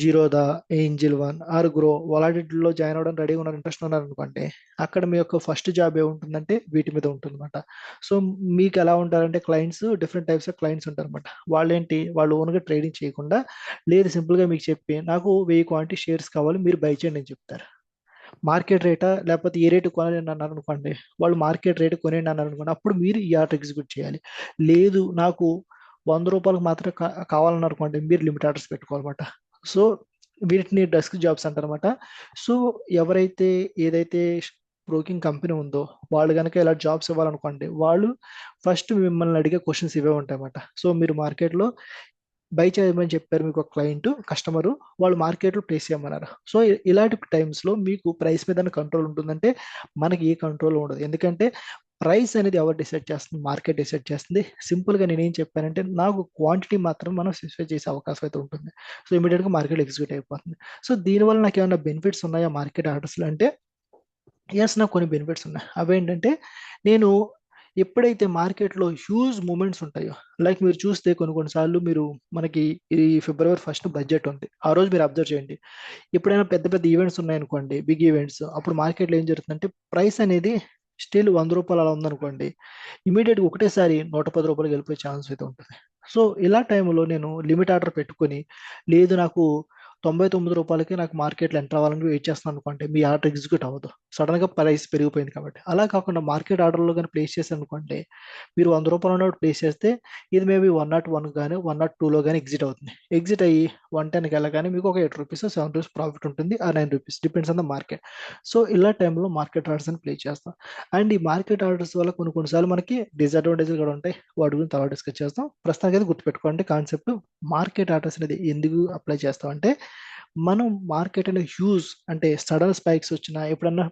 Zerodha, angel one or grow వాటిలో జాయిన్ అవ్వడానికి రెడీగా ఉన్నారు, ఇంట్రెస్ట్ ఉన్నారు అనుకోండి, అక్కడ మీ యొక్క ఫస్ట్ జాబ్ ఏముంటుందంటే వీటి మీద ఉంటుందన్నమాట. సో మీకు ఎలా ఉంటారంటే clients, different types of clients ఉంటారన్నమాట. వాళ్ళు ఏంటి, వాళ్ళు ఓన్గా ట్రేడింగ్ చేయకుండా లేదు సింపుల్గా మీకు చెప్పి నాకు 1000 క్వాంటిటీ షేర్స్ కావాలి మీరు బై చేయండి అని చెప్తారు. మార్కెట్ రేటా లేకపోతే ఏ రేటు కొనండి అన్నారు అనుకోండి, వాళ్ళు మార్కెట్ రేటు కొనేయండి అన్నారు అనుకోండి, అప్పుడు మీరు ఈ ఆర్డర్ ఎగ్జిక్యూట్ చేయాలి. లేదు నాకు 100 రూపాయలకు మాత్రం కావాలన్నారు అనుకోండి, మీరు లిమిట్ ఆర్డర్స్ పెట్టుకోవాలన్నమాట. సో వీటిని డెస్క్ జాబ్స్ అంటారన్నమాట. సో ఎవరైతే ఏదైతే బ్రోకింగ్ కంపెనీ ఉందో వాళ్ళు కనుక ఇలా జాబ్స్ ఇవ్వాలనుకోండి, వాళ్ళు ఫస్ట్ మిమ్మల్ని అడిగే క్వశ్చన్స్ ఇవే ఉంటాయన్నమాట. సో మీరు మార్కెట్లో బై చేయమని చెప్పారు, మీకు ఒక క్లయింట్ కస్టమరు, వాళ్ళు మార్కెట్లో ప్లేస్ చేయమన్నారు. సో ఇలాంటి టైమ్స్లో మీకు ప్రైస్ మీద కంట్రోల్ ఉంటుందంటే మనకి ఏ కంట్రోల్ ఉండదు. ఎందుకంటే ప్రైస్ అనేది ఎవరు డిసైడ్ చేస్తుంది? మార్కెట్ డిసైడ్ చేస్తుంది. సింపుల్గా నేనేం చెప్పానంటే నాకు క్వాంటిటీ మాత్రం మనం స్పెసిఫై చేసే అవకాశం అయితే ఉంటుంది. సో ఇమీడియట్గా మార్కెట్ ఎగ్జిక్యూట్ అయిపోతుంది. సో దీనివల్ల నాకు ఏమైనా బెనిఫిట్స్ ఉన్నాయా మార్కెట్ ఆర్డర్స్లో అంటే, ఎస్, నాకు కొన్ని బెనిఫిట్స్ ఉన్నాయి. అవేంటంటే నేను ఎప్పుడైతే మార్కెట్లో హ్యూజ్ మూమెంట్స్ ఉంటాయో, లైక్ మీరు చూస్తే కొన్ని కొన్నిసార్లు మీరు మనకి ఈ ఫిబ్రవరి 1 బడ్జెట్ ఉంది, ఆ రోజు మీరు అబ్జర్వ్ చేయండి. ఎప్పుడైనా పెద్ద పెద్ద ఈవెంట్స్ ఉన్నాయనుకోండి, బిగ్ ఈవెంట్స్, అప్పుడు మార్కెట్లో ఏం జరుగుతుందంటే ప్రైస్ అనేది స్టిల్ రూ. 100 అలా ఉందనుకోండి, ఇమీడియట్గా ఒకటేసారి రూ. 110 వెళ్ళిపోయే ఛాన్స్ అయితే ఉంటుంది. సో ఇలా టైంలో నేను లిమిట్ ఆర్డర్ పెట్టుకొని, లేదు నాకు రూ. 99కి నాకు మార్కెట్లో ఎంటర్ అవ్వాలని వెయిట్ చేస్తున్నాను అనుకోండి, మీ ఆర్డర్ ఎగ్జిక్యూట్ అవ్వదు. సడన్గా ప్రైస్ పెరిగిపోయింది కాబట్టి. అలా కాకుండా మార్కెట్ ఆర్డర్లో కానీ ప్లేస్ చేశారు అనుకోండి, మీరు రూ. 100 ఉన్నప్పుడు ప్లేస్ చేస్తే ఇది మేబీ 101 కానీ 102లో కానీ ఎగ్జిట్ అవుతుంది. ఎగ్జిట్ అయ్యి 110కి వెళ్ళగానే మీకు ఒక రూ. 8 రూ. 7 ప్రాఫిట్ ఉంటుంది, ఆ రూ. 9 depends on the market. So ఇలా టైంలో మార్కెట్ ఆర్డర్స్ అని ప్లే చేస్తాం. అండ్ ఈ మార్కెట్ ఆర్డర్స్ వల్ల కొన్ని కొన్నిసార్లు మనకి డిసడ్వాంటేజ్లు కూడా ఉంటాయి. వాటి గురించి తర్వాత డిస్కస్ చేస్తాం. ప్రస్తుతానికి అయితే గుర్తుపెట్టుకోండి కాన్సెప్ట్. మార్కెట్ ఆర్డర్స్ అనేది ఎందుకు అప్లై చేస్తాం అంటే, మనం మార్కెట్ అనేది హ్యూజ్ అంటే సడన్ స్పైక్స్ వచ్చినా, ఎప్పుడన్నా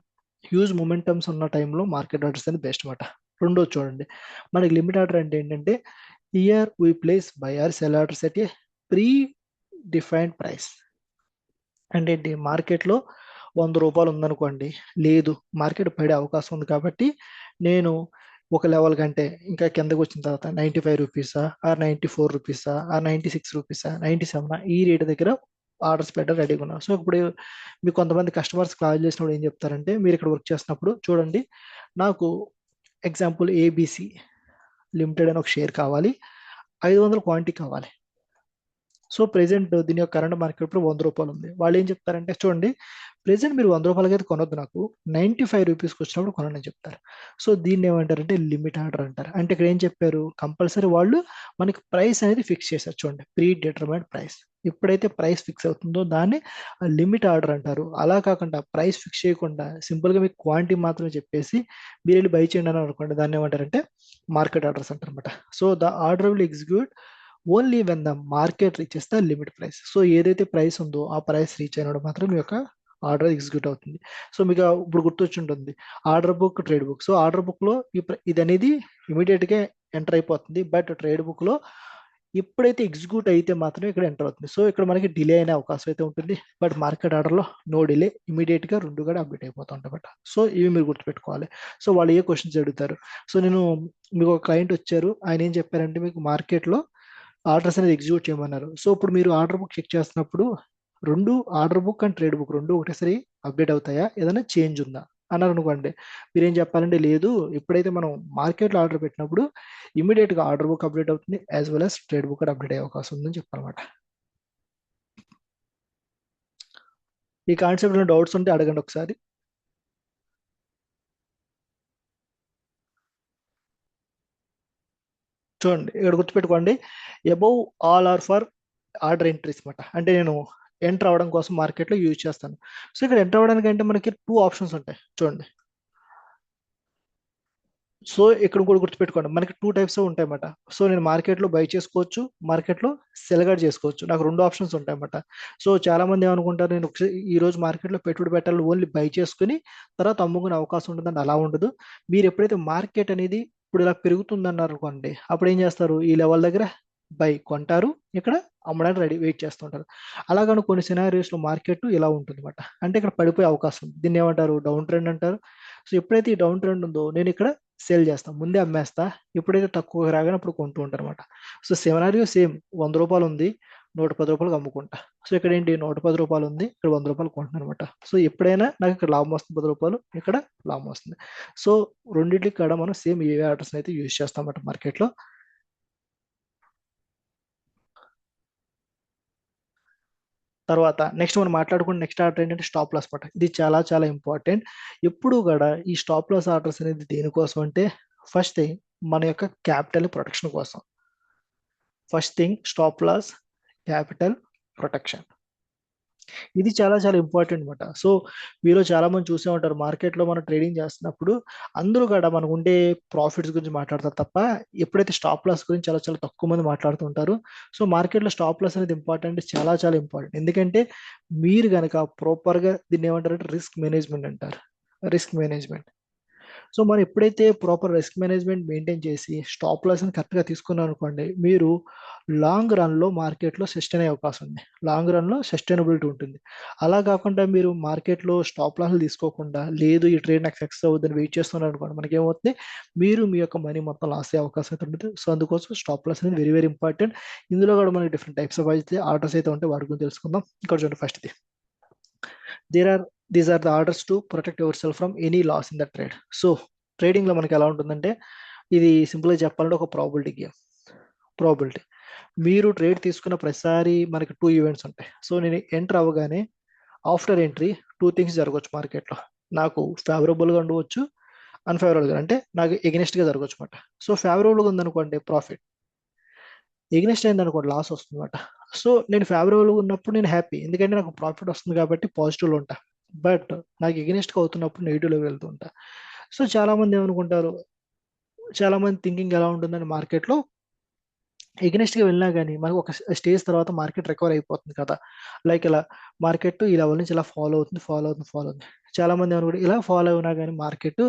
హ్యూజ్ మొమెంటమ్స్ ఉన్న టైంలో మార్కెట్ ఆర్డర్స్ అనేది బెస్ట్ అనమాట. రెండోది చూడండి, మనకి లిమిట్ ఆర్డర్ అంటే ఏంటంటే, here we place buy or sell orders at a predefined price. అంటే ఏంటి, మార్కెట్లో రూ. 100 ఉందనుకోండి, లేదు మార్కెట్ పడే అవకాశం ఉంది కాబట్టి నేను ఒక లెవెల్ కంటే ఇంకా కిందకు వచ్చిన తర్వాత రూ. 95 ఆర్ రూ. 94 ఆర్ రూ. 96 97 ఈ రేట్ దగ్గర ఆర్డర్స్ పెట్టడం రెడీగా ఉన్నాం. సో ఇప్పుడు మీకు కొంతమంది కస్టమర్స్ కాల్ చేసినప్పుడు ఏం చెప్తారంటే, మీరు ఇక్కడ వర్క్ చేస్తున్నప్పుడు చూడండి, నాకు ఎగ్జాంపుల్ ఏబిసి లిమిటెడ్ అని ఒక షేర్ కావాలి, 500 క్వాంటిటీ కావాలి. సో ప్రెసెంట్ దీని యొక్క కరెంట్ మార్కెట్ ఇప్పుడు రూ. 100 ఉంది. వాళ్ళు ఏం చెప్తారంటే, చూడండి ప్రెసెంట్ మీరు రూ. 100కి అయితే కొనొద్దు, నాకు రూపీస్కి వచ్చినప్పుడు కొనండి అని చెప్తారు. సో దీన్ని ఏమంటారంటే లిమిట్ ఆర్డర్ అంటారు. అంటే ఇక్కడ ఏం చెప్పారు, కంపల్సరీ వాళ్ళు మనకి ప్రైస్ అనేది ఫిక్స్ చేశారు. చూడండి, ప్రీ డిటర్మైన్డ్ ప్రైస్. ఎప్పుడైతే ప్రైస్ ఫిక్స్ అవుతుందో దాన్ని లిమిట్ ఆర్డర్ అంటారు. అలా కాకుండా ప్రైస్ ఫిక్స్ చేయకుండా సింపుల్గా మీకు క్వాంటిటీ మాత్రమే చెప్పేసి మీరు వెళ్ళి బై చేయండి అని అనుకోండి, దాన్ని ఏమంటారంటే మార్కెట్ ఆర్డర్స్ అంటారు అనమాట. So the order will execute only when the market reaches the limit price. So ఏదైతే ప్రైస్ ఉందో ఆ ప్రైస్ రీచ్ అయినప్పుడు మాత్రం మీ యొక్క ఆర్డర్ ఎగ్జిక్యూట్ అవుతుంది. సో మీకు ఇప్పుడు గుర్తొచ్చి ఉంటుంది order book, trade book. So order బుక్లో ఇది అనేది ఇమీడియట్గా ఎంటర్ అయిపోతుంది, బట్ ట్రేడ్ బుక్లో ఎప్పుడైతే ఎగ్జిక్యూట్ అయితే మాత్రమే ఇక్కడ ఎంటర్ అవుతుంది. సో ఇక్కడ మనకి డిలే అయిన అవకాశం అయితే ఉంటుంది, బట్ మార్కెట్ ఆర్డర్లో నో డిలే, ఇమీడియట్గా రెండు కూడా అప్డేట్ అయిపోతుంది అనమాట. సో ఇవి మీరు గుర్తుపెట్టుకోవాలి. సో వాళ్ళు ఏ క్వశ్చన్స్ అడుగుతారు. సో నేను మీకు ఒక క్లయింట్ వచ్చారు, ఆయన ఏం చెప్పారంటే, మీకు మార్కెట్లో ఆర్డర్స్ అనేది ఎగ్జిక్యూట్ చేయమన్నారు. సో ఇప్పుడు మీరు ఆర్డర్ బుక్ చెక్ చేస్తున్నప్పుడు రెండు, order book and trade book రెండు ఒకటేసారి అప్డేట్ అవుతాయా, ఏదైనా చేంజ్ ఉందా అన్నారు అనుకోండి, మీరేం చెప్పాలంటే, లేదు ఎప్పుడైతే మనం మార్కెట్లో ఆర్డర్ పెట్టినప్పుడు ఇమీడియట్గా ఆర్డర్ బుక్ అప్డేట్ అవుతుంది, as well as trade book update అయ్యే అవకాశం ఉందని చెప్పాలన్నమాట. ఈ కాన్సెప్ట్లో డౌట్స్ ఉంటే అడగండి ఒకసారి. చూడండి ఇక్కడ గుర్తుపెట్టుకోండి, above all are for order entries అనమాట. అంటే నేను ఎంటర్ అవ్వడం కోసం మార్కెట్లో యూజ్ చేస్తాను. సో ఇక్కడ ఎంటర్ అవ్వడానికి అంటే మనకి 2 ఆప్షన్స్ ఉంటాయి చూడండి. సో ఇక్కడ కూడా గుర్తుపెట్టుకోండి, మనకి 2 టైప్స్ ఉంటాయి అన్నమాట. సో నేను మార్కెట్లో బై చేసుకోవచ్చు, మార్కెట్లో సెల్ కూడా చేసుకోవచ్చు. నాకు 2 ఆప్షన్స్ ఉంటాయి అన్నమాట. సో చాలా మంది ఏమనుకుంటారు, నేను ఈ రోజు మార్కెట్లో పెట్టుబడి పెట్టాలి, ఓన్లీ బై చేసుకుని తర్వాత అమ్ముకునే అవకాశం ఉంటుందని. అలా ఉండదు. మీరు ఎప్పుడైతే మార్కెట్ అనేది ఇప్పుడు ఇలా పెరుగుతుందన్నారు అనుకోండి, అప్పుడు ఏం చేస్తారు, ఈ లెవెల్ దగ్గర బై కొంటారు, ఇక్కడ అమ్మడానికి రెడీ వెయిట్ చేస్తుంటారు. అలాగని కొన్ని సినారియోస్లో మార్కెట్ ఇలా ఉంటుంది అనమాట. అంటే ఇక్కడ పడిపోయే అవకాశం ఉంది. దీన్ని ఏమంటారు, డౌన్ ట్రెండ్ అంటారు. సో ఎప్పుడైతే ఈ డౌన్ ట్రెండ్ ఉందో నేను ఇక్కడ సేల్ చేస్తాం, ముందే అమ్మేస్తా, ఎప్పుడైతే తక్కువ రాగానే అప్పుడు కొంటూ ఉంటారు అనమాట. సో సినారియో సేమ్, రూ. 100 ఉంది, రూ. 110 అమ్ముకుంటా. సో ఇక్కడ ఏంటి, రూ. 110 ఉంది, ఇక్కడ రూ. 100 కొంటున్నాను అనమాట. సో ఎప్పుడైనా నాకు ఇక్కడ లాభం వస్తుంది, రూ. 10, ఇక్కడ లాభం వస్తుంది. సో రెండింటికి కూడా మనం సేమ్ ఏవే ఆర్డర్స్ అయితే యూజ్ చేస్తాం అన్నమాట మార్కెట్లో. తర్వాత నెక్స్ట్ మనం మాట్లాడుకున్న నెక్స్ట్ ఆర్డర్ ఏంటంటే స్టాప్ లాస్ మాట. ఇది చాలా చాలా ఇంపార్టెంట్. ఎప్పుడు కూడా ఈ స్టాప్ లాస్ ఆర్డర్స్ అనేది దేనికోసం అంటే, ఫస్ట్ థింగ్ మన యొక్క క్యాపిటల్ ప్రొటెక్షన్ కోసం. First thing stop loss, capital protection. ఇది చాలా చాలా ఇంపార్టెంట్ అనమాట. సో మీలో చాలా మంది చూసే ఉంటారు, మార్కెట్లో మనం ట్రేడింగ్ చేస్తున్నప్పుడు అందరూ కూడా మనకు ఉండే ప్రాఫిట్స్ గురించి మాట్లాడతారు తప్ప ఎప్పుడైతే స్టాప్ లాస్ గురించి చాలా చాలా తక్కువ మంది మాట్లాడుతుంటారు. సో మార్కెట్లో స్టాప్ లాస్ అనేది ఇంపార్టెంట్, చాలా చాలా ఇంపార్టెంట్. ఎందుకంటే మీరు కనుక ప్రాపర్గా దీన్ని ఏమంటారంటే రిస్క్ మేనేజ్మెంట్ అంటారు, రిస్క్ మేనేజ్మెంట్. సో మనం ఎప్పుడైతే ప్రాపర్ రిస్క్ మేనేజ్మెంట్ మెయింటైన్ చేసి స్టాప్ లాస్ని కరెక్ట్గా తీసుకున్నారు అనుకోండి, మీరు లాంగ్ రన్లో మార్కెట్లో సస్టైన్ అయ్యే అవకాశం ఉంది, లాంగ్ రన్లో సస్టైనబిలిటీ ఉంటుంది. అలా కాకుండా మీరు మార్కెట్లో స్టాప్ లాస్లు తీసుకోకుండా లేదు ఈ ట్రేడ్ నాకు సక్సెస్ అవుతుందని వెయిట్ చేస్తున్నారు అనుకోండి, మనకి ఏమవుతుంది, మీరు మీ యొక్క మనీ మొత్తం లాస్ అయ్యే అవకాశం అయితే ఉంటుంది. సో అందుకోసం స్టాప్ లాస్ అనేది వెరీ వెరీ ఇంపార్టెంట్. ఇందులో కూడా మనకి డిఫరెంట్ టైప్స్ ఆఫ్ అయితే ఆర్డర్స్ అయితే ఉంటాయి, వాటి గురించి తెలుసుకుందాం. ఇక్కడ చూడండి, first there are these are the orders to protect yourself from any loss in the trade. So trading లో మనకి ఎలా ఉంటుందంటే, ఇది సింపుల్ గా చెప్పాలంటే ఒక ప్రాబిలిటీ గేమ్. ప్రాబిలిటీ, మీరు ట్రేడ్ తీసుకున్న ప్రతిసారి మనకి టూ ఈవెంట్స్ ఉంటాయి. సో నేను ఎంటర్ అవ్వగానే ఆఫ్టర్ ఎంట్రీ టూ థింగ్స్ జరగవచ్చు మార్కెట్లో. నాకు ఫేవరబుల్ గా ఉండవచ్చు, అన్ఫేవరబుల్ గా అంటే నాకు ఎగనెస్ట్ గా జరగవచ్చు అనమాట. సో ఫేవరబుల్ గా ఉందనుకోండి ప్రాఫిట్, ఎగ్నెస్ట్ అయింది అనుకోండి లాస్ వస్తుంది అనమాట. సో నేను ఫేవరబుల్ ఉన్నప్పుడు నేను హ్యాపీ, ఎందుకంటే నాకు ప్రాఫిట్ వస్తుంది కాబట్టి పాజిటివ్లో ఉంటా. బట్ నాకు ఎగ్నెస్ట్గా అవుతున్నప్పుడు నెగిటివ్లో వెళ్తూ ఉంటా. సో చాలా మంది ఏమనుకుంటారు, చాలా మంది థింకింగ్ ఎలా ఉంటుందని మార్కెట్లో ఎగనెస్ట్ గా వెళ్ళినా కానీ మనకు ఒక స్టేజ్ తర్వాత మార్కెట్ రికవర్ అయిపోతుంది కదా. లైక్ ఇలా మార్కెట్ ఈ లెవెల్ నుంచి ఇలా ఫాలో అవుతుంది, ఫాలో అవుతుంది, ఫాలో అవుతుంది. చాలా మంది అనుకుంటే ఇలా ఫాలో అయినా కానీ మార్కెట్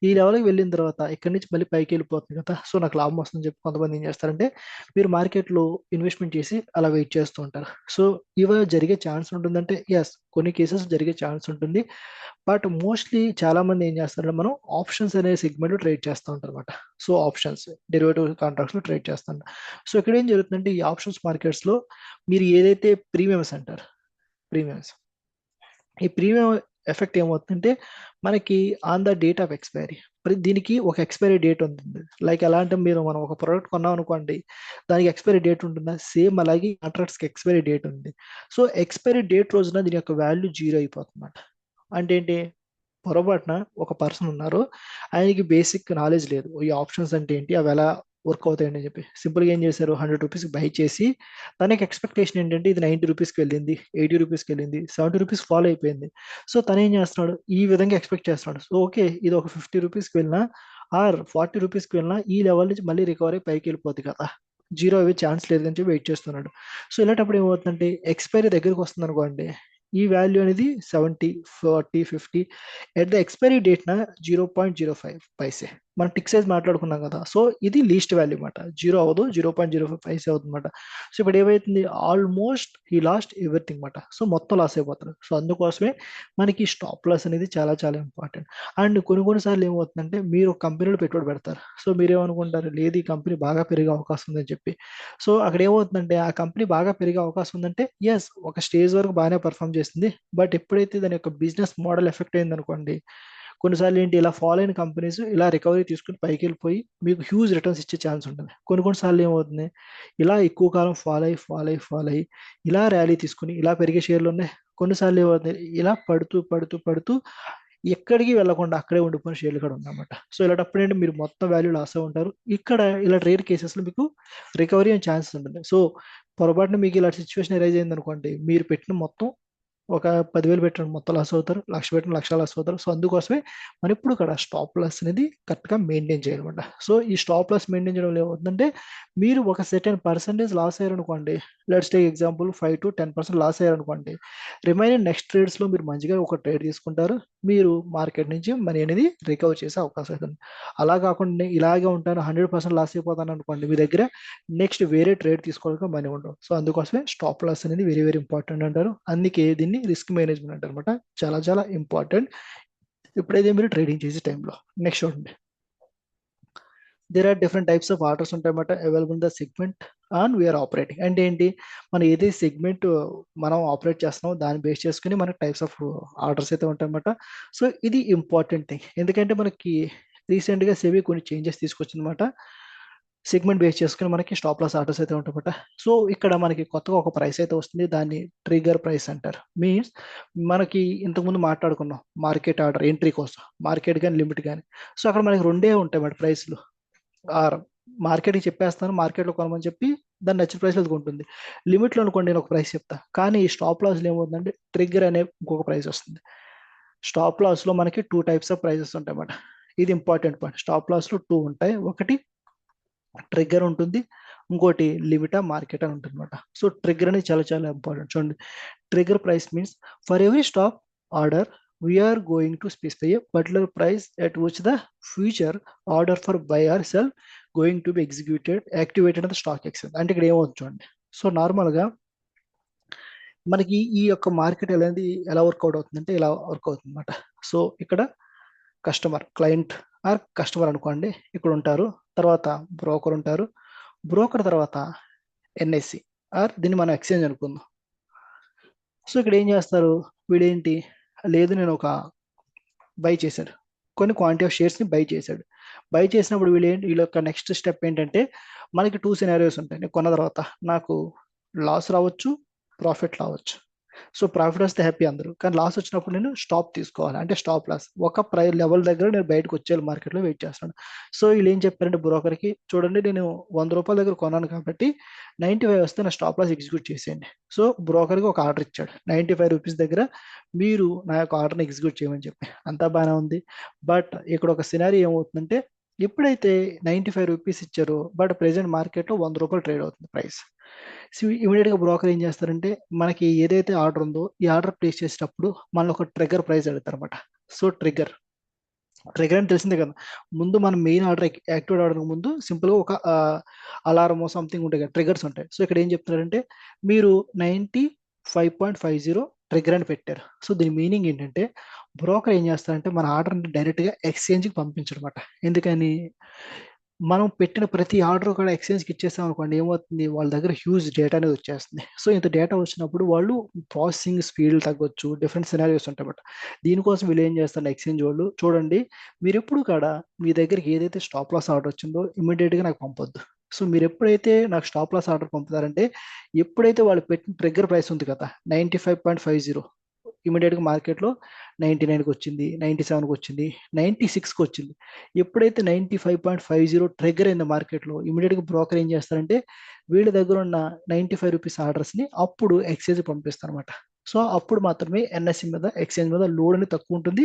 ఈ లెవెల్కి వెళ్ళిన తర్వాత ఇక్కడి నుంచి మళ్ళీ పైకి వెళ్ళిపోతుంది కదా, సో నాకు లాభం వస్తుందని చెప్పి కొంతమంది ఏం చేస్తారంటే మీరు మార్కెట్లో ఇన్వెస్ట్మెంట్ చేసి అలా వెయిట్ చేస్తూ ఉంటారు. సో ఇవి జరిగే ఛాన్స్ ఉంటుందంటే ఎస్, కొన్ని కేసెస్ జరిగే ఛాన్స్ ఉంటుంది. బట్ మోస్ట్లీ చాలా మంది ఏం చేస్తారంటే మనం ఆప్షన్స్ అనే సెగ్మెంట్ ట్రేడ్ చేస్తూ ఉంటారు అనమాట. సో ఆప్షన్స్, డెరివేటివ్ కాంట్రాక్ట్స్ లో ట్రేడ్ చేస్తాం. సో ఇక్కడ ఏం జరుగుతుందంటే ఈ ఆప్షన్స్ మార్కెట్స్ లో మీరు ఏదైతే ప్రీమియమ్స్ అంటారు, ప్రీమియమ్స్, ఈ ప్రీమియం ఎఫెక్ట్ ఏమవుతుందంటే మనకి on the date of expiry, దీనికి ఒక ఎక్స్పైరీ డేట్ ఉంటుంది. లైక్ ఎలా అంటే మీరు మనం ఒక ప్రోడక్ట్ కొన్నాం అనుకోండి, దానికి ఎక్స్పైరీ డేట్ ఉంటుందా, సేమ్ అలాగే కాంట్రాక్ట్స్కి ఎక్స్పైరీ డేట్ ఉంది. సో ఎక్స్పైరీ డేట్ రోజున దీని యొక్క వాల్యూ జీరో అయిపోతుంది. అంటే ఏంటి, పొరపాటున ఒక పర్సన్ ఉన్నారు, ఆయనకి బేసిక్ నాలెడ్జ్ లేదు ఈ ఆప్షన్స్ అంటే ఏంటి, అవి ఎలా వర్క్ అవుతాయండి అని చెప్పి సింపుల్గా ఏం చేశారు, 100 రూపీస్కి బై చేసి తనకి ఎక్స్పెక్టేషన్ ఏంటంటే ఇది 90 రూపీస్కి వెళ్ళింది, 80 రూపీస్కి వెళ్ళింది, 70 రూపీస్ ఫాలో అయిపోయింది. సో తను ఏం చేస్తున్నాడు, ఈ విధంగా ఎక్స్పెక్ట్ చేస్తున్నాడు. సో ఓకే ఇది ఒక 50 రూపీస్కి వెళ్ళినా ఆర్ 40 రూపీస్కి వెళ్ళినా ఈ లెవెల్ నుంచి మళ్ళీ రికవరీ పైకి వెళ్ళిపోద్ది కదా, జీరో అయ్యే ఛాన్స్ లేదని చెప్పి వెయిట్ చేస్తున్నాడు. సో ఇలాంటప్పుడు ఏమవుతుందంటే ఎక్స్పైరీ దగ్గరికి వస్తుంది అనుకోండి, ఈ వాల్యూ అనేది 70, 40, 50 ఎట్ ద ఎక్స్పైరీ డేట్ నా 0.05 పైసే. మనం టిక్ సైజ్ మాట్లాడుకున్నాం కదా, సో ఇది లీస్ట్ వాల్యూ అనమాట, జీరో అవ్వదు, 0.05 పైసే అవుతుంది అనమాట. సో ఇప్పుడు ఏమైతుంది, ఆల్మోస్ట్ ఈ లాస్ట్ ఎవ్రీథింగ్ అనమాట. సో మొత్తం లాస్ అయిపోతారు. సో అందుకోసమే మనకి స్టాప్ లాస్ అనేది చాలా చాలా ఇంపార్టెంట్. అండ్ కొన్నిసార్లు ఏమవుతుందంటే మీరు ఒక కంపెనీలో పెట్టుబడి పెడతారు. సో మీరేమనుకుంటారు, లేదు ఈ కంపెనీ బాగా పెరిగే అవకాశం ఉందని చెప్పి. సో అక్కడ ఏమవుతుందంటే ఆ కంపెనీ బాగా పెరిగే అవకాశం ఉందంటే ఎస్, ఒక స్టేజ్ వరకు బాగానే పర్ఫామ్ చేస్తుంది. బట్ ఎప్పుడైతే దాని యొక్క బిజినెస్ మోడల్ ఎఫెక్ట్ అయింది అనుకోండి, కొన్నిసార్లు ఏంటి ఇలా ఫాలో అయిన కంపెనీస్ ఇలా రికవరీ తీసుకుని పైకి వెళ్ళిపోయి మీకు హ్యూజ్ రిటర్న్స్ ఇచ్చే ఛాన్స్ ఉంటుంది. కొన్నిసార్లు ఏమవుతుంది, ఇలా ఎక్కువ కాలం ఫాలో అయ్యి ఇలా ర్యాలీ తీసుకుని ఇలా పెరిగే షేర్లు ఉన్నాయి. కొన్నిసార్లు ఏమవుతుంది, ఇలా పడుతూ పడుతూ పడుతూ ఎక్కడికి వెళ్ళకుండా అక్కడే ఉండిపోయిన షేర్లు కూడా ఉన్నాయన్నమాట. సో ఇలాంటప్పుడు ఏంటి మీరు మొత్తం వాల్యూ లాస్ అయి ఉంటారు. ఇక్కడ ఇలా రేర్ కేసెస్లో మీకు రికవరీ అయ్యే ఛాన్సెస్ ఉంటుంది. సో పొరపాటున మీకు ఇలా సిచ్యువేషన్ ఎరైజ్ అయింది అనుకోండి, మీరు పెట్టిన మొత్తం ఒక 10,000 పెట్టండి మొత్తం లాస్ అవుతారు, లక్ష పెట్టిన లక్ష లాస్ అవుతారు. సో అందుకోసమే మనం ఇప్పుడు ఇక్కడ స్టాప్ లాస్ అనేది కరెక్ట్గా మెయింటైన్ చేయాలన్నమాట. సో ఈ స్టాప్ లాస్ మెయింటైన్ చేయడం వల్ల ఏమవుతుందంటే మీరు ఒక సెటన్ పర్సెంటేజ్ లాస్ అయ్యారనుకోండి, let's take example 5 to 10% loss అయ్యారనుకోండి, రిమైనింగ్ నెక్స్ట్ ట్రేడ్స్లో మీరు మంచిగా ఒక ట్రేడ్ తీసుకుంటారు, మీరు మార్కెట్ నుంచి మనీ అనేది రికవర్ చేసే అవకాశం ఉంటుంది. అలా కాకుండా నేను ఇలాగే ఉంటాను 100% లాస్ అయిపోతాను అనుకోండి, మీ దగ్గర నెక్స్ట్ వేరే ట్రేడ్ తీసుకోవడానికి మనీ ఉండవు. సో అందుకోసమే స్టాప్ లాస్ అనేది వెరీ వెరీ ఇంపార్టెంట్ అంటారు. అందుకే దీన్ని రిస్క్ మేనేజ్మెంట్ అంటారు అనమాట, చాలా చాలా ఇంపార్టెంట్ ఎప్పుడైతే మీరు ట్రేడింగ్ చేసే టైంలో. నెక్స్ట్ చూడండి, there are different types of orders ఉంటాయన్నమాట available in the segment and we are operating. అంటే ఏంటి, మనం ఏదైతే సెగ్మెంట్ మనం ఆపరేట్ చేస్తున్నామో దాన్ని బేస్ చేసుకుని మనకి టైప్స్ ఆఫ్ ఆర్డర్స్ అయితే ఉంటాయన్నమాట. సో ఇది ఇంపార్టెంట్ థింగ్, ఎందుకంటే మనకి రీసెంట్గా సెబీ కొన్ని చేంజెస్ తీసుకొచ్చిందన్నమాట, సెగ్మెంట్ బేస్ చేసుకుని మనకి స్టాప్ లాస్ ఆర్డర్స్ అయితే ఉంటాయన్నమాట. సో ఇక్కడ మనకి కొత్తగా ఒక ప్రైస్ అయితే వస్తుంది, దాన్ని ట్రిగర్ ప్రైస్ అంటారు. మీన్స్ మనకి ఇంతకుముందు మాట్లాడుకున్నాం మార్కెట్ ఆర్డర్ ఎంట్రీ కోసం, మార్కెట్ కానీ లిమిట్ కానీ. సో అక్కడ మనకి రెండే ఉంటాయి అన్నమాట ప్రైస్లు. ఆర్ మార్కెట్కి చెప్పేస్తాను మార్కెట్లో కొనమని చెప్పి దాని నచ్చిన ప్రైస్లో అది కొంటుంది. లిమిట్లో అనుకోండి నేను ఒక ప్రైస్ చెప్తా, కానీ ఈ స్టాప్ లాస్లో ఏమవుతుందంటే ట్రిగ్గర్ అనే ఇంకొక ప్రైస్ వస్తుంది. స్టాప్ లాస్లో మనకి టూ టైప్స్ ఆఫ్ ప్రైజెస్ ఉంటాయి అన్నమాట. ఇది ఇంపార్టెంట్ పాయింట్. స్టాప్ లాస్లో టూ ఉంటాయి. ఒకటి ట్రిగ్గర్ ఉంటుంది, ఇంకోటి లిమిట్ ఆఫ్ మార్కెట్ అని ఉంటుంది అనమాట. సో ట్రిగ్గర్ అనేది చాలా చాలా ఇంపార్టెంట్. చూడండి, trigger price means for every stop order we are going to specify a particular price at which the future order for buy or sell going to be activated the stock exchange. అంటే ఇక్కడ ఏమవుతుంది చూడండి. So నార్మల్గా మనకి ఈ యొక్క market అనేది ఎలా వర్కౌట్ అవుతుందంటే ఇలా వర్క్ అవుతుంది అనమాట. సో ఇక్కడ కస్టమర్, క్లయింట్ ఆర్ కస్టమర్ అనుకోండి ఇక్కడ ఉంటారు, తర్వాత బ్రోకర్ ఉంటారు, బ్రోకర్ తర్వాత ఎన్ఎస్సి ఆర్ దీన్ని మనం ఎక్స్చేంజ్ అనుకుందాం. సో ఇక్కడ ఏం చేస్తారు, వీడేంటి, లేదు నేను ఒక బై చేశాడు, కొన్ని క్వాంటిటీ ఆఫ్ షేర్స్ని బై చేశాడు. బై చేసినప్పుడు వీళ్ళ యొక్క నెక్స్ట్ స్టెప్ ఏంటంటే మనకి టూ సినారియోస్ ఉంటాయి. నేను కొన్న తర్వాత నాకు లాస్ రావచ్చు, ప్రాఫిట్ రావచ్చు. సో ప్రాఫిట్ వస్తే హ్యాపీ అందరూ, కానీ లాస్ వచ్చినప్పుడు నేను స్టాప్ తీసుకోవాలి, అంటే స్టాప్ లాస్. ఒక లెవెల్ దగ్గర నేను బయటకు వచ్చేయాలి, మార్కెట్లో వెయిట్ చేస్తాను. సో వీళ్ళు ఏం చెప్పారంటే బ్రోకర్కి, చూడండి నేను ₹100 దగ్గర కొన్నాను కాబట్టి 95 వస్తే నా స్టాప్ లాస్ ఎగ్జిక్యూట్ చేసేయండి. సో బ్రోకర్కి ఒక ఆర్డర్ ఇచ్చాడు ₹95 దగ్గర మీరు నా యొక్క ఆర్డర్ని ఎగ్జిక్యూట్ చేయమని చెప్పి. అంతా బాగానే ఉంది. బట్ ఇక్కడ ఒక సినారీ ఏమవుతుందంటే ఎప్పుడైతే ₹95 ఇచ్చారో బట్ ప్రెసెంట్ మార్కెట్లో ₹100 ట్రేడ్ అవుతుంది ప్రైస్. సో ఇమీడియట్గా బ్రోకర్ ఏం చేస్తారంటే మనకి ఏదైతే ఆర్డర్ ఉందో ఈ ఆర్డర్ ప్లేస్ చేసేటప్పుడు మనల్ని ఒక ట్రిగ్గర్ ప్రైస్ అడుగుతారు అనమాట. సో ట్రిగ్గర్ ట్రిగ్గర్ అని తెలిసిందే కదా. ముందు మనం మెయిన్ ఆర్డర్ యాక్టివేట్ అవడానికి ముందు సింపుల్గా ఒక అలారమో సంథింగ్ ఉంటాయి కదా, ట్రిగ్గర్స్ ఉంటాయి. సో ఇక్కడ ఏం చెప్తున్నారంటే మీరు 95.50 ట్రిగ్గర్ అని పెట్టారు. సో దీని మీనింగ్ ఏంటంటే బ్రోకర్ ఏం చేస్తారంటే మన ఆర్డర్ని డైరెక్ట్గా ఎక్స్చేంజ్కి పంపించడమాట. ఎందుకని, మనం పెట్టిన ప్రతి ఆర్డర్ కూడా ఎక్స్చేంజ్కి ఇచ్చేస్తాం అనుకోండి, ఏమవుతుంది వాళ్ళ దగ్గర హ్యూజ్ డేటా అనేది వచ్చేస్తుంది. సో ఇంత డేటా వచ్చినప్పుడు వాళ్ళు ప్రాసెసింగ్ స్పీడ్ తగ్గొచ్చు, డిఫరెంట్ సినారియోస్ ఉంటాయి బట్ దీనికోసం వీళ్ళు ఏం చేస్తారు, ఎక్స్చేంజ్ వాళ్ళు చూడండి మీరు ఎప్పుడు కూడా మీ దగ్గరికి ఏదైతే స్టాప్ లాస్ ఆర్డర్ వచ్చిందో ఇమీడియట్గా నాకు పంపొద్దు. సో మీరు ఎప్పుడైతే నాకు స్టాప్ లాస్ ఆర్డర్ పంపుతారంటే ఎప్పుడైతే వాళ్ళు పెట్టిన ట్రిగ్గర్ ప్రైస్ ఉంది కదా 95.50, ఇమీడియట్గా మార్కెట్లో 99కి వచ్చింది, 97కి వచ్చింది, 96కి వచ్చింది. ఎప్పుడైతే 95.50 ట్రిగ్గర్ అయింది మార్కెట్లో, ఇమీడియట్గా బ్రోకర్ ఏం చేస్తారంటే వీళ్ళ దగ్గర ఉన్న ₹95 ఆర్డర్స్ని అప్పుడు ఎక్స్చేంజ్ పంపిస్తారు అనమాట. సో అప్పుడు మాత్రమే ఎన్ఎస్సి మీద, ఎక్స్చేంజ్ మీద లోడ్ అనేది తక్కువ ఉంటుంది,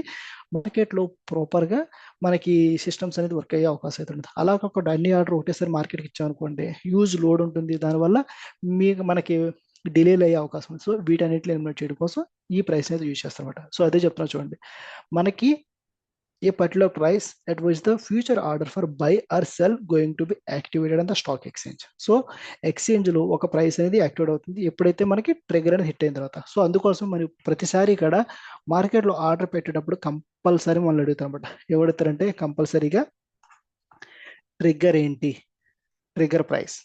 మార్కెట్లో ప్రాపర్గా మనకి సిస్టమ్స్ అనేది వర్క్ అయ్యే అవకాశం అయితే ఉంటుంది. అలా కాకుండా అన్ని ఆర్డర్ ఒకటేసారి మార్కెట్కి ఇచ్చామనుకోండి హ్యూజ్ లోడ్ ఉంటుంది, దానివల్ల మీకు మనకి డిలేలు అయ్యే అవకాశం ఉంది. సో వీటన్నిటిని ఎలిమినేట్ చేయడం కోసం ఈ ప్రైస్ అనేది యూజ్ చేస్తారన్నమాట. సో అదే చెప్తున్నా చూడండి, మనకి a particular price at which the future order for buy or sell going to be activated on the stock exchange. So ఎక్స్చేంజ్లో ఒక ప్రైస్ అనేది యాక్టివేట్ అవుతుంది ఎప్పుడైతే మనకి ట్రిగర్ అనేది హిట్ అయిన తర్వాత. సో అందుకోసం మరి ప్రతిసారి ఇక్కడ మార్కెట్లో ఆర్డర్ పెట్టేటప్పుడు కంపల్సరీ మనల్ని అడుగుతారు అనమాట. ఎవడతారంటే కంపల్సరీగా ట్రిగ్గర్ ఏంటి, ట్రిగ్గర్ ప్రైస్.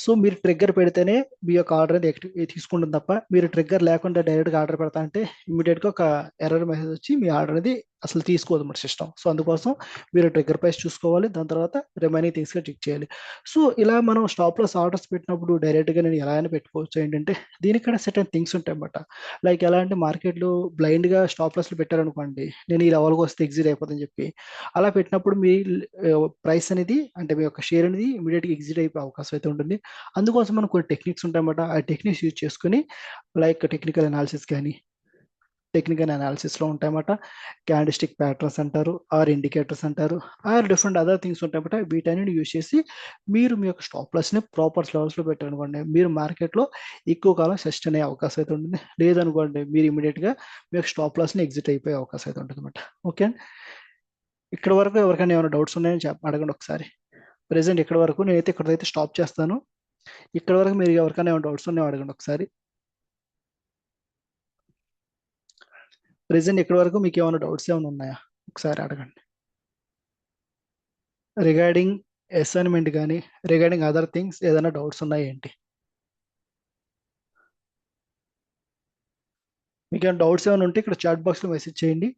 సో మీరు ట్రిగ్గర్ పెడితేనే మీ యొక్క ఆర్డర్ అనేది తీసుకుంటుంది తప్ప మీరు ట్రిగ్గర్ లేకుండా డైరెక్ట్గా ఆర్డర్ పెడతా అంటే ఇమీడియట్గా ఒక ఎర్రర్ మెసేజ్ వచ్చి మీ ఆర్డర్ అనేది అసలు తీసుకోదు మన సిస్టమ్. సో అందుకోసం మీరు ట్రిగ్గర్ ప్రైస్ చూసుకోవాలి, దాని తర్వాత రిమైనింగ్ థింగ్స్గా చెక్ చేయాలి. సో ఇలా మనం స్టాప్ లాస్ ఆర్డర్స్ పెట్టినప్పుడు డైరెక్ట్గా నేను ఎలా అయినా పెట్టుకోవచ్చు. ఏంటంటే దీనికన్నా సెటన్ థింగ్స్ ఉంటాయి అన్నమాట. లైక్ ఎలా అంటే మార్కెట్లో బ్లైండ్గా స్టాప్ లాస్లు పెట్టారనుకోండి, నేను ఈ లెవెల్కి వస్తే ఎగ్జిట్ అయిపోతుందని చెప్పి, అలా పెట్టినప్పుడు మీ ప్రైస్ అనేది అంటే మీ యొక్క షేర్ అనేది ఇమీడియట్గా ఎగ్జిట్ అయిపోయే అవకాశం అయితే ఉంటుంది. అందుకోసం మనకు కొన్ని టెక్నిక్స్ ఉంటాయన్నమాట. ఆ టెక్నిక్స్ యూజ్ చేసుకుని లైక్ టెక్నికల్ అనాలిసిస్ కానీ, టెక్నికల్ అనాలిసిస్లో ఉంటాయన్నమాట. క్యాండిస్టిక్ ప్యాటర్న్స్ అంటారు, ఆర్ ఇండికేటర్స్ అంటారు, ఆర్ డిఫరెంట్ అదర్ థింగ్స్ ఉంటాయన్నమాట. వీటన్నిటిని యూజ్ చేసి మీరు మీ యొక్క స్టాప్ లాస్ని ప్రాపర్ లెవెల్స్లో పెట్టారనుకోండి, మీరు మార్కెట్లో ఎక్కువ కాలం సస్టైన్ అయ్యే అవకాశం అయితే ఉంటుంది. లేదనుకోండి మీరు ఇమీడియట్గా మీ యొక్క స్టాప్ లాస్ని ఎగ్జిట్ అయిపోయే అవకాశం అయితే ఉంటుంది అనమాట. ఓకే, ఇక్కడ వరకు ఎవరికైనా ఏమైనా డౌట్స్ ఉన్నాయని అడగండి ఒకసారి. ప్రెసెంట్ ఇక్కడ వరకు నేనైతే ఇక్కడైతే స్టాప్ చేస్తాను. ఇక్కడ వరకు మీరు ఎవరికైనా ఏమైనా డౌట్స్ ఉన్నాయో అడగండి ఒకసారి. ప్రెసెంట్ ఇక్కడ వరకు మీకు ఏమైనా డౌట్స్ ఏమైనా ఉన్నాయా ఒకసారి అడగండి. రిగార్డింగ్ అసైన్మెంట్ కానీ, రిగార్డింగ్ అదర్ థింగ్స్ ఏదైనా డౌట్స్ ఉన్నాయా ఏంటి? మీకు ఏమైనా డౌట్స్ ఏమైనా ఉంటే ఇక్కడ చాట్ బాక్స్లో మెసేజ్ చేయండి.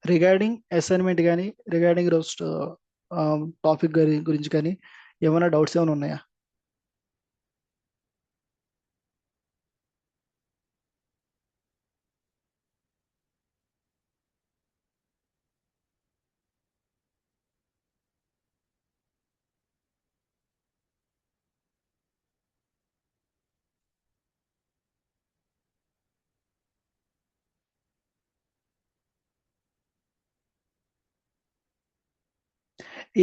రిగార్డింగ్ అసైన్మెంట్ కానీ, రిగార్డింగ్ రోజు టాపిక్ గురించి కానీ ఏమైనా డౌట్స్ ఏమైనా ఉన్నాయా?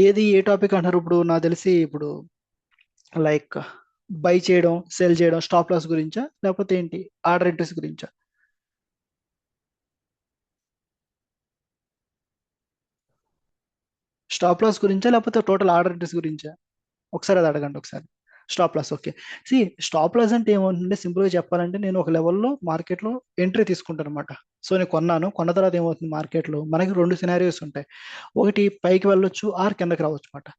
ఏది ఏ టాపిక్ అంటారు ఇప్పుడు? నాకు తెలిసి ఇప్పుడు లైక్ బై చేయడం, సెల్ చేయడం, స్టాప్ లాస్ గురించా లేకపోతే ఏంటి, ఆర్డర్ ఎంట్రీస్ గురించా? స్టాప్ లాస్ గురించా లేకపోతే టోటల్ ఆర్డర్ ఎంట్రీస్ గురించా? ఒకసారి అది అడగండి ఒకసారి. Stop loss, okay. See, stop loss అంటే ఏమవుతుందంటే సింపుల్గా చెప్పాలంటే నేను ఒక లెవెల్లో మార్కెట్లో ఎంట్రీ తీసుకుంటాను అనమాట. సో నేను కొన్న తర్వాత ఏమవుతుంది మార్కెట్లో మనకి రెండు సినారియోస్ ఉంటాయి. ఒకటి పైకి వెళ్ళొచ్చు, ఆర్ కిందకి రావచ్చు అనమాట.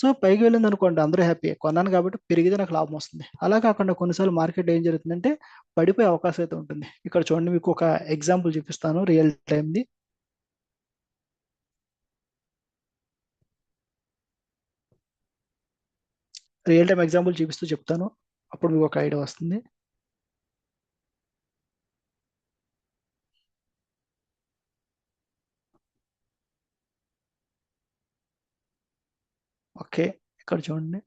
సో పైకి వెళ్ళింది అనుకోండి అందరూ హ్యాపీ, కొన్నాను కాబట్టి పెరిగితే నాకు లాభం వస్తుంది. అలా కాకుండా కొన్నిసార్లు మార్కెట్ ఏం జరుగుతుందంటే పడిపోయే అవకాశం అయితే ఉంటుంది. ఇక్కడ చూడండి, మీకు ఒక ఎగ్జాంపుల్ చూపిస్తాను రియల్ టైంది. రియల్ టైం ఎగ్జాంపుల్ చూపిస్తూ చెప్తాను, అప్పుడు మీకు ఒక ఐడియా వస్తుంది. ఓకే, ఇక్కడ చూడండి.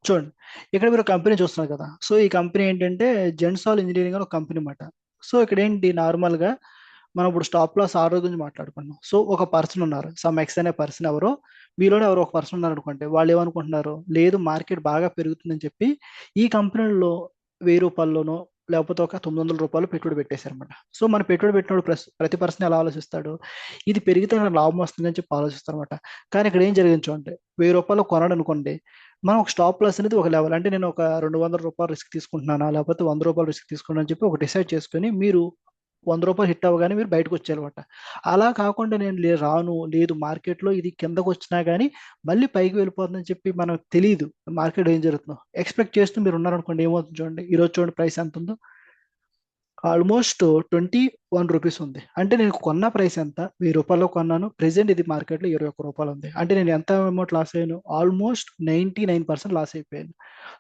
చూడండి, ఇక్కడ మీరు కంపెనీ చూస్తున్నారు కదా. సో ఈ కంపెనీ ఏంటంటే జెన్సాల్ ఇంజనీరింగ్ అని ఒక కంపెనీ అన్నమాట. సో ఇక్కడ ఏంటి నార్మల్ గా మనం ఇప్పుడు స్టాప్ లాస్ ఆర్డర్ గురించి మాట్లాడుకున్నాం. సో ఒక పర్సన్ ఉన్నారు, సమ్ ఎక్స్ అనే పర్సన్, ఎవరో మీలోనే ఎవరో ఒక పర్సన్ ఉన్నారు అనుకోండి. వాళ్ళు ఏమనుకుంటున్నారు, లేదు మార్కెట్ బాగా పెరుగుతుందని చెప్పి ఈ కంపెనీలో 1000 రూపాయల్లోనో లేకపోతే ఒక 900 రూపాయలు పెట్టుబడి పెట్టేశారన్నమాట. సో మన పెట్టుబడి పెట్టినప్పుడు ప్రతి పర్సన్ ఎలా ఆలోచిస్తాడు, ఇది పెరిగితే నాకు లాభం వస్తుందని చెప్పి ఆలోచిస్తారు అనమాట. కానీ ఇక్కడ ఏం జరిగింది చూడండి, 1000 రూపాయలు కొనడం అనుకోండి, మనం ఒక స్టాప్ లాస్ అనేది ఒక లెవెల్, అంటే నేను ఒక 200 రూపాయలు రిస్క్ తీసుకుంటున్నానా లేకపోతే 100 రూపాయలు రిస్క్ తీసుకున్నాను అని చెప్పి ఒక డిసైడ్ చేసుకొని మీరు 100 రూపాయలు హిట్ అవ్వగానే మీరు బయటకు వచ్చారనమాట. అలా కాకుండా నేను రాను, లేదు మార్కెట్లో ఇది కిందకు వచ్చినా కానీ మళ్ళీ పైకి వెళ్ళిపోతుందని చెప్పి మనకు తెలియదు మార్కెట్ ఏం జరుగుతుందో ఎక్స్పెక్ట్ చేస్తూ మీరు ఉన్నారనుకోండి, ఏమవుతుంది చూడండి. ఈ రోజు చూడండి ప్రైస్ ఎంత ఉందో, ఆల్మోస్ట్ 21 రూపీస్ ఉంది. అంటే నేను కొన్న ప్రైస్ ఎంత, 1000 రూపాయలు కొన్నాను, ప్రెసెంట్ ఇది మార్కెట్లో 21 రూపాయలు ఉంది. అంటే నేను ఎంత అమౌంట్ లాస్ అయ్యాను, ఆల్మోస్ట్ 99% లాస్ అయిపోయాను.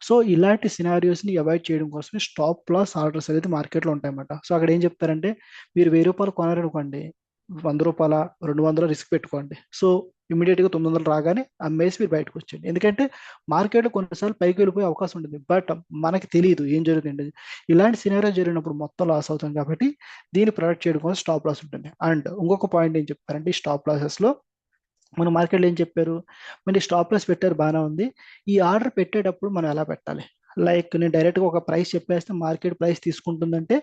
సో ఇలాంటి సినారియోస్ని అవాయిడ్ చేయడం కోసమే స్టాప్ లాస్ ఆర్డర్స్ అనేది మార్కెట్లో ఉంటాయన్నమాట. సో అక్కడ ఏం చెప్తారంటే మీరు 1000 రూపాయలు కొనారనుకోండి, 100 రూపాయల 200 రిస్క్ పెట్టుకోండి. సో ఇమీడియట్ గా 900 రాగానే అమ్మేసి మీరు బయటకు వచ్చేయండి. ఎందుకంటే మార్కెట్ కొన్నిసార్లు పైకి వెళ్ళిపోయే అవకాశం ఉంటుంది, బట్ మనకి తెలియదు ఏం జరుగుతుంది. ఇలాంటి సినారియో జరిగినప్పుడు మొత్తం లాస్ అవుతాం కాబట్టి దీన్ని ప్రొటెక్ట్ చేయడం కోసం స్టాప్ లాస్ ఉంటుంది. అండ్ ఇంకొక పాయింట్ ఏం చెప్తారంటే ఈ స్టాప్ లాసెస్ లో మన మార్కెట్లో ఏం చెప్పారు, మరి స్టాప్ లాస్ పెట్టారు బాగానే ఉంది, ఈ ఆర్డర్ పెట్టేటప్పుడు మనం ఎలా పెట్టాలి. లైక్ నేను డైరెక్ట్గా ఒక ప్రైస్ చెప్పేస్తే మార్కెట్ ప్రైస్ తీసుకుంటుందంటే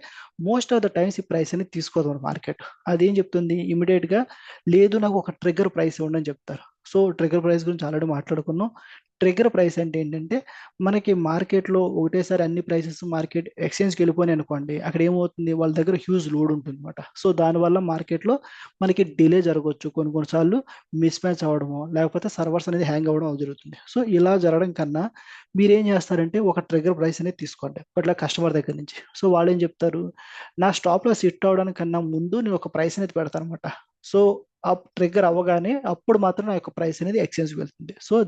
మోస్ట్ ఆఫ్ ద టైమ్స్ ఈ ప్రైస్ అనేది తీసుకోదు మన మార్కెట్. అదేం చెప్తుంది ఇమీడియట్గా, లేదు నాకు ఒక ట్రిగ్గర్ ప్రైస్ ఇవ్వండి అని చెప్తారు. సో ట్రిగ్గర్ ప్రైస్ గురించి ఆల్రెడీ మాట్లాడుకున్నాం. ట్రిగ్గర్ ప్రైస్ అంటే ఏంటంటే మనకి మార్కెట్లో ఒకటేసారి అన్ని ప్రైసెస్ మార్కెట్ ఎక్స్చేంజ్కి వెళ్ళిపోయినాయి అనుకోండి, అక్కడ ఏమవుతుంది వాళ్ళ దగ్గర హ్యూజ్ లోడ్ ఉంటుంది అనమాట. సో దానివల్ల మార్కెట్లో మనకి డిలే జరగవచ్చు, కొన్ని కొన్నిసార్లు మిస్ మ్యాచ్ అవ్వడము లేకపోతే సర్వర్స్ అనేది హ్యాంగ్ అవ్వడం జరుగుతుంది. సో ఇలా జరగడం కన్నా మీరేం చేస్తారంటే ఒక ట్రిగ్గర్ ప్రైస్ అనేది తీసుకోండి అట్లా కస్టమర్ దగ్గర నుంచి. సో వాళ్ళు ఏం చెప్తారు, నా స్టాప్ లాస్ హిట్ అవడానికి కన్నా ముందు నేను ఒక ప్రైస్ అనేది పెడతాను అనమాట. సో ఆ ట్రిగ్గర్ అవ్వగానే అప్పుడు మాత్రం నా యొక్క ప్రైస్ అనేది ఎక్స్చేంజ్ వెళ్తుంది. సో